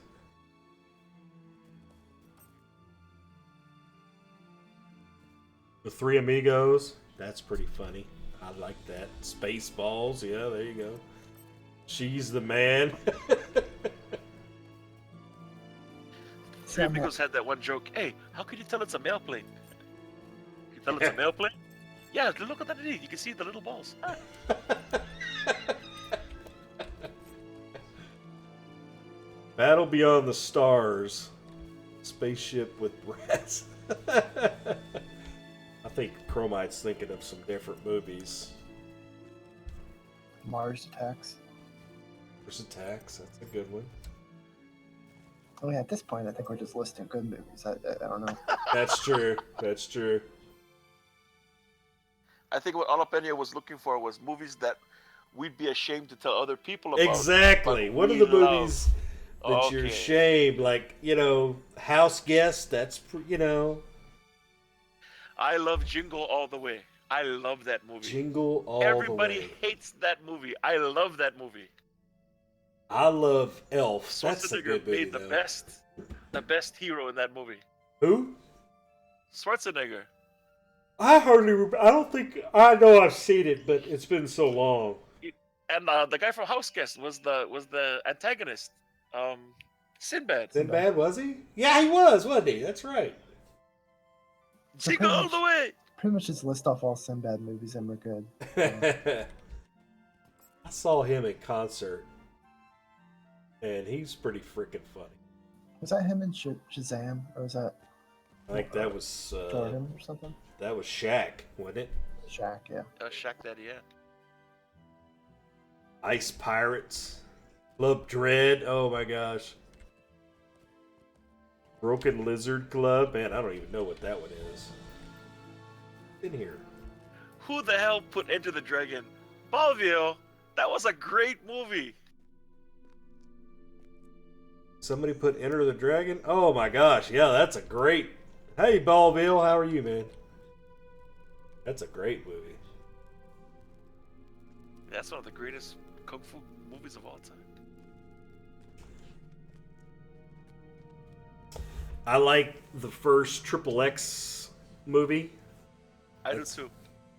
The Three Amigos, that's pretty funny. I like that. Spaceballs, yeah, there you go. She's the Man. Three Amigos had that one joke. Hey, how can you tell it's a mail plane? You tell it's a mail plane? Yeah, look at underneath. You can see the little balls. Battle Beyond the Stars. Spaceship with Breasts. I think Chromite's thinking of some different movies. Mars Attacks. Mars Attacks, that's a good one. Oh yeah, at this point, I think we're just listing good movies. I don't know. That's true. That's true. I think what Jalapeno was looking for was movies that we'd be ashamed to tell other people about. Exactly. but What are we the love. movies that you're Okay. ashamed? Like, House Guest. I love Jingle All the Way. I love that movie. Jingle All Everybody the Way. hates that movie. I love that movie. I love Elf. That's a Schwarzenegger good movie, made the though. best hero in that movie. Who? Schwarzenegger. I hardly remember. I don't think I know I've seen it, but it's been so long. And the guy from House Guest was the antagonist. Sinbad. Sinbad, was he? Yeah, he was, wasn't he? That's right. So Jingle pretty all much- the way. Pretty much just list off all Sinbad movies and we're good. I saw him in concert, and he's pretty freaking funny. Was that him in Shazam, or was that I think that was Jordan or something? that was Shaq, wasn't it? Shaq, yeah. Shaq Daddy, yeah. Ice Pirates, Club Dread. Oh my gosh. Broken Lizard Club. Man, I don't even know what that one is. In here. Who the hell put Enter the Dragon? Balvio. That was a great movie. Somebody put Enter the Dragon. Oh my gosh, yeah, that's a great. Hey, Ballville, how are you, man? That's a great movie. That's one of the greatest kung fu movies of all time. I like the first Triple X movie. I do too.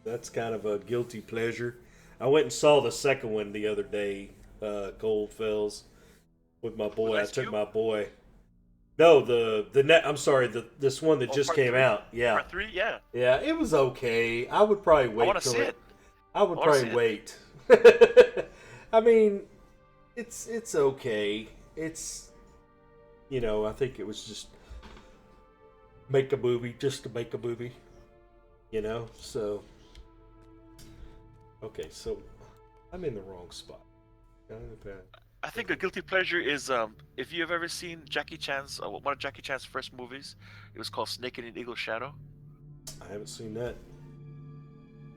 That's kind of a guilty pleasure. I went and saw the second one the other day, Goldfells, with my boy. With I Ice took Cube? my boy. No, I'm sorry, this one that just Part came 3? out. Yeah, Part 3? Yeah. yeah, it was okay. I would probably wait. I want to till see it. I would I wanna probably see wait. I mean, it's okay. It's I think it was just make a movie just to make a movie. So okay, so I'm in the wrong spot. I think a guilty pleasure is if you've ever seen Jackie Chan's one of Jackie Chan's first movies, it was called Snake in an Eagle's Shadow, I haven't seen that.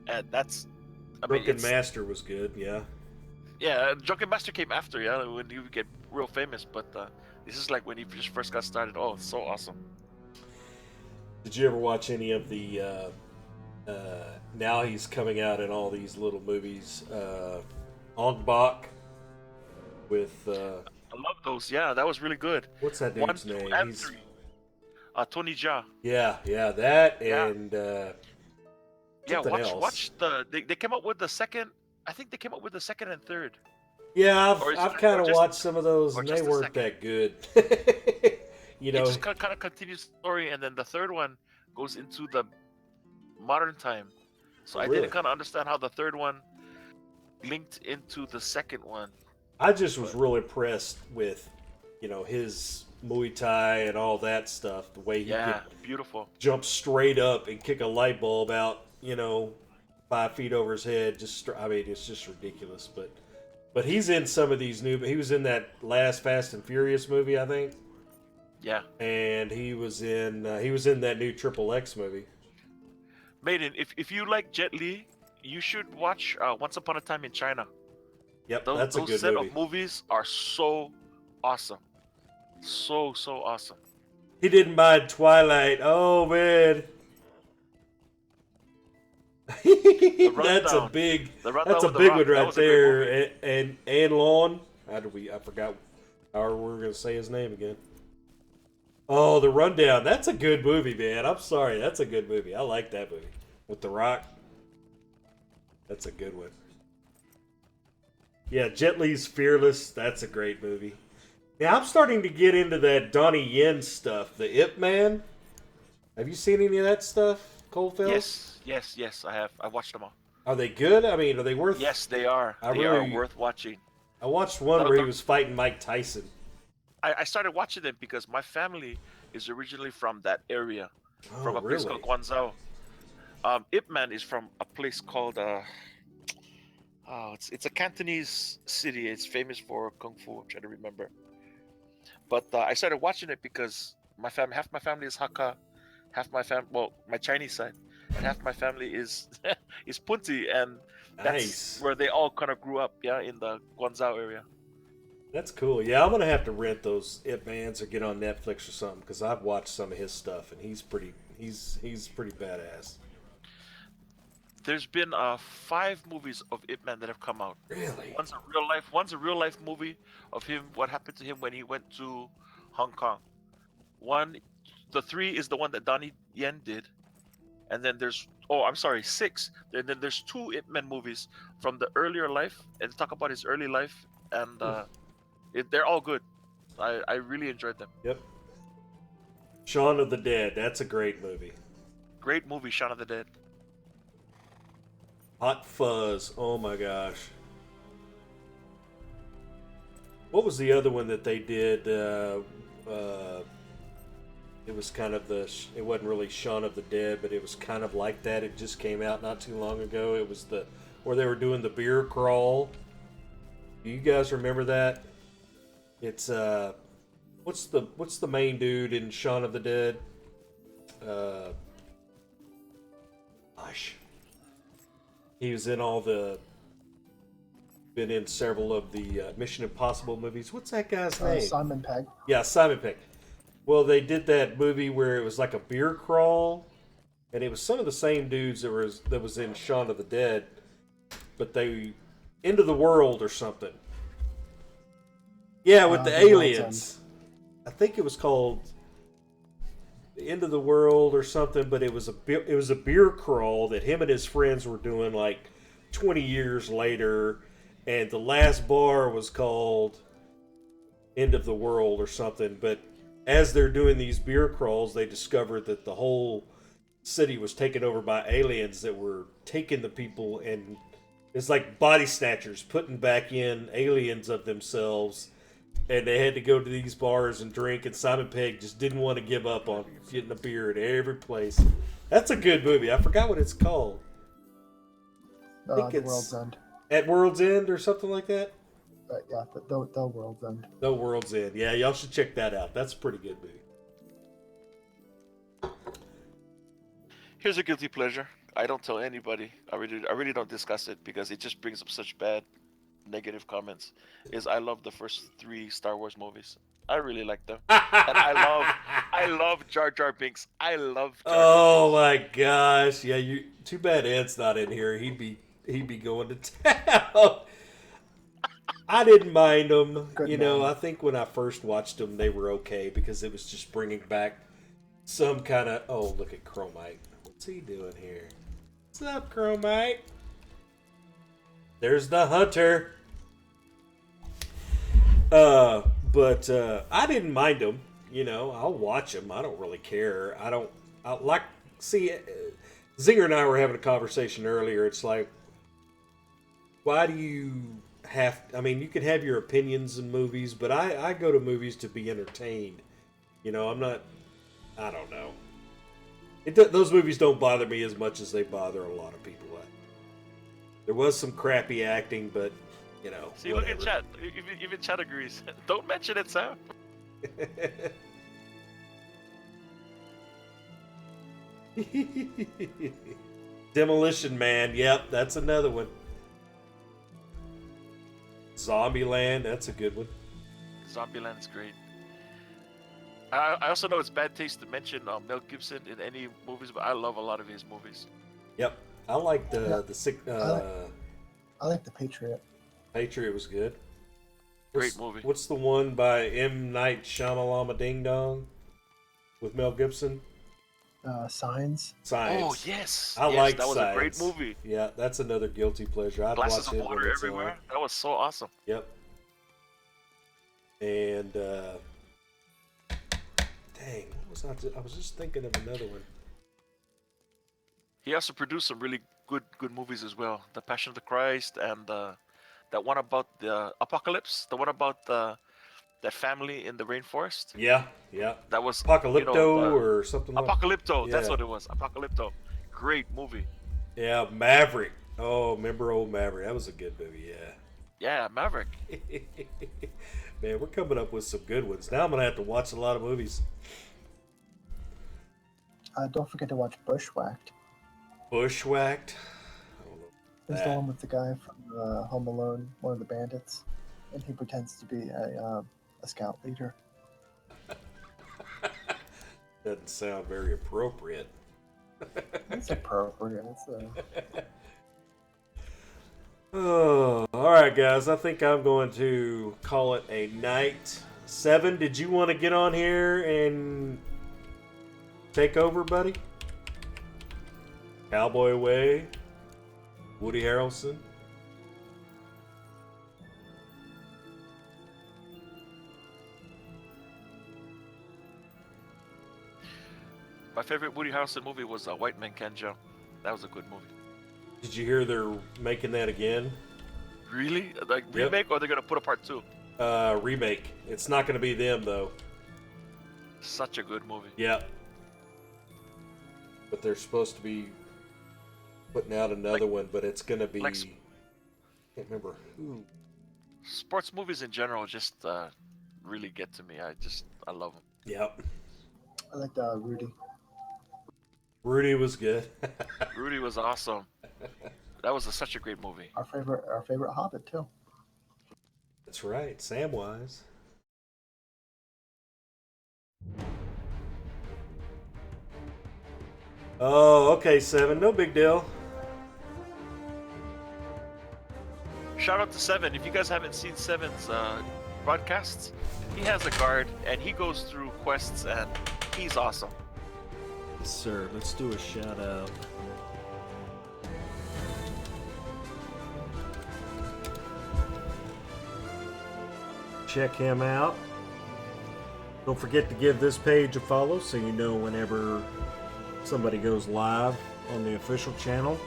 and that's Broken Master was good, yeah. Yeah, Drunken Master came after, yeah, when you get real famous, but this is like when he just first got started. Oh, it's so awesome. Did you ever watch any of the now he's coming out in all these little movies, Ong Bak with I love those. Yeah, that was really good. what's that 1, dude's 2, name? and 3. Tony Jaa. Yeah, that Yeah. and Yeah, something else. watch they came up with the second. I think they came up with the second and third. Yeah, Or is I've it- kind or of just- watched some of those, or and just they the weren't second. that good. It just kind of continues the story, and then the third one goes into the modern time. So Oh, I really? didn't kind of understand how the third one linked into the second one. I just was real impressed with, his Muay Thai and all that stuff. The way he Yeah, could beautiful. jump straight up and kick a light bulb out, 5 feet over his head. It's just ridiculous. But he's in some of these new. He was in that last Fast and Furious movie, I think, Yeah. and he was in that new Triple X movie. Maiden, if you like Jet Li, you should watch Once Upon a Time in China. Yep, Those, that's a those good set movie. of movies are so awesome. So awesome. He didn't mind Twilight. Oh man. That's a Rundown. big. The Rundown That's a with The big Rock, one that right was a great there. And Lon. I forgot how we were gonna say his name again. Oh, The Rundown. That's a good movie, man. I'm sorry. That's a good movie. I like that movie with The Rock. That's a good one. Yeah, Jet Li's Fearless. That's a great movie. Now I'm starting to get into that Donnie Yen stuff. The Ip Man. Have you seen any of that stuff, Coldfield? Yes, I have. I watched them all. Are they good? I mean, are they worth? Yes, they are. I They are really- worth watching. I watched one No, where he no. was fighting Mike Tyson. I started watching them because my family is originally from that area, from a place called Guangzhou. Ip Man is from a place called it's a Cantonese city. It's famous for kung fu. I'm trying to remember. But I started watching it because half my family is Hakka, my Chinese side, and half my family is is Punti, and that's Nice. where they all kind of grew up, yeah, in the Guangzhou area. That's cool. Yeah, I'm gonna have to rent those Ip Mans or get on Netflix or something because I've watched some of his stuff and he's pretty badass. There's been 5 movies of Ip Man that have come out. Really? One's a real life movie of him. What happened to him when he went to Hong Kong. One, the 3 is the one that Donnie Yen did, and then there's I'm sorry, 6. Then there's 2 Ip Man movies from the earlier life and talk about his early life, and they're all good. I really enjoyed them. Yep. Shaun of the Dead. That's a great movie. Great movie, Shaun of the Dead. Hot Fuzz. Oh my gosh. What was the other one that they did? It was kind of it wasn't really Shaun of the Dead, but it was kind of like that. It just came out not too long ago. It was where they were doing the beer crawl. Do you guys remember that? It's what's the main dude in Shaun of the Dead? Gosh. He was in been in several of the Mission Impossible movies. What's that guy's name? Simon Pegg. Yeah, Simon Pegg. Well, they did that movie where it was like a beer crawl, and it was some of the same dudes that was in Shaun of the Dead, but they End of the World or something. Yeah, with the aliens. I think it was called The End of the World or something, but it was a beer crawl that him and his friends were doing like 20 years later, and the last bar was called End of the World or something. But as they're doing these beer crawls, they discovered that the whole city was taken over by aliens that were taking the people, and it's like body snatchers putting back in aliens of themselves. And they had to go to these bars and drink, and Simon Pegg just didn't want to give up on getting a beer at every place. That's a good movie. I forgot what it's called. I think The World's End. At World's End or something like that? Yeah, the World's End. The World's End. Yeah, y'all should check that out. That's a pretty good movie. Here's a guilty pleasure. I don't tell anybody. I really don't discuss it because it just brings up such bad negative comments. I love the first 3 Star Wars movies. I really like them, and I love Jar Jar Binks. I love. Jar Jar Binks. My gosh! Yeah, Too bad Ed's not in here. He'd be going to town. I didn't mind them. I think when I first watched them, they were okay because it was just bringing back some kind of. Oh, look at Chromite. What's he doing here? What's up, Chromite? There's the hunter. But I didn't mind them. I'll watch them. I don't really care. Zinger and I were having a conversation earlier. It's like, why do you you can have your opinions in movies, but I go to movies to be entertained. I don't know. Those movies don't bother me as much as they bother a lot of people. There was some crappy acting, but See, whatever. look at chat. Even chat agrees. Don't mention it, Sam. Demolition Man. Yep, that's another one. Zombieland. That's a good one. Zombieland's great. I also know it's bad taste to mention Mel Gibson in any movies, but I love a lot of his movies. Yep, I like the I like The Patriot. Patriot was good. Great movie. What's the one by M. Night Shyamalan Ding Dong with Mel Gibson? Signs. Oh yes, I like that was Signs. a great movie. Yeah, that's another guilty pleasure. I'd Glasses watch of it when water it's everywhere. on. That was so awesome. Yep. And dang, I was just thinking of another one. He also produced some really good movies as well. The Passion of the Christ and that one about the apocalypse. The one about that family in the rainforest. Yeah. That was Apocalypto or something like that. Apocalypto. That's Yeah. what it was. Apocalypto. Great movie. Yeah, Maverick. Oh, remember old Maverick? That was a good movie, yeah. Yeah, Maverick. Man, we're coming up with some good ones. Now I'm gonna have to watch a lot of movies. Don't forget to watch Bushwhacked. Bushwhacked. I don't know. It's the one with the guy from Home Alone, one of the bandits, and he pretends to be a scout leader. Doesn't sound very appropriate. It's appropriate. Oh, all right, guys. I think I'm going to call it a night. 7, did you want to get on here and take over, buddy? Cowboy Way, Woody Harrelson. My favorite Woody Harrelson movie was White Man Can't Jump. That was a good movie. Did you hear they're making that again? Really? Like Yep. remake, or they're gonna put a part 2? Remake. It's not going to be them though. Such a good movie. Yep. But they're supposed to be putting out another one, but it's going to be. like Can't remember who. Sports movies in general just really get to me. I love them. Yep. I like Rudy. Rudy was good. Rudy was awesome. That was such a great movie. Our favorite Hobbit too. That's right, Samwise. Oh, okay, 7. No big deal. Shout out to Seven. If you guys haven't seen Seven's broadcasts, he has a guard and he goes through quests and he's awesome. Yes, sir. Let's do a shout out. Check him out. Don't forget to give this page a follow so you know whenever somebody goes live on the official channel.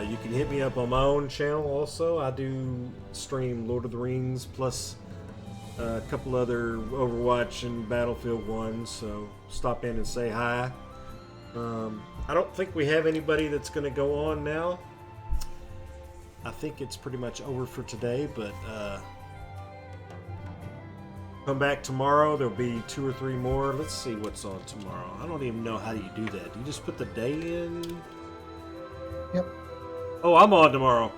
You can hit me up on my own channel also. I do stream Lord of the Rings plus a couple other Overwatch and Battlefield ones, so stop in and say hi. I don't think we have anybody that's going to go on now. I think it's pretty much over for today, but come back tomorrow. There'll be 2 or 3 more. Let's see what's on tomorrow. I don't even know how you do that. Do you just put the day in? Yep. Oh, I'm on tomorrow.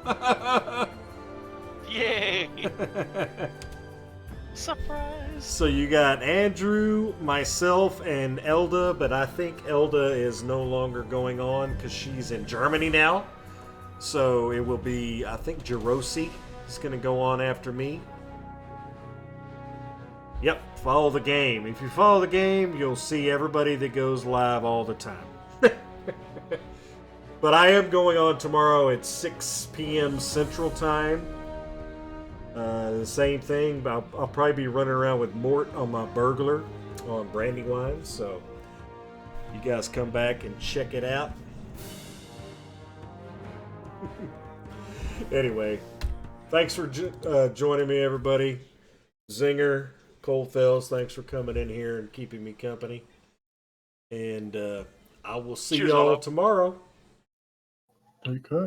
Yay! Surprise! So you got Andrew, myself, and Elda, but I think Elda is no longer going on because she's in Germany now. So it will be, I think, Jerosi is going to go on after me. Yep, follow the game. If you follow the game, you'll see everybody that goes live all the time. But I am going on tomorrow at 6 p.m. Central Time. The same thing. I'll probably be running around with Mort on my burglar on Brandywine. So you guys come back and check it out. Anyway, thanks for joining me, everybody. Zinger, Coldfells, thanks for coming in here and keeping me company. And I will see Cheers, y'all Olo. tomorrow. Okay.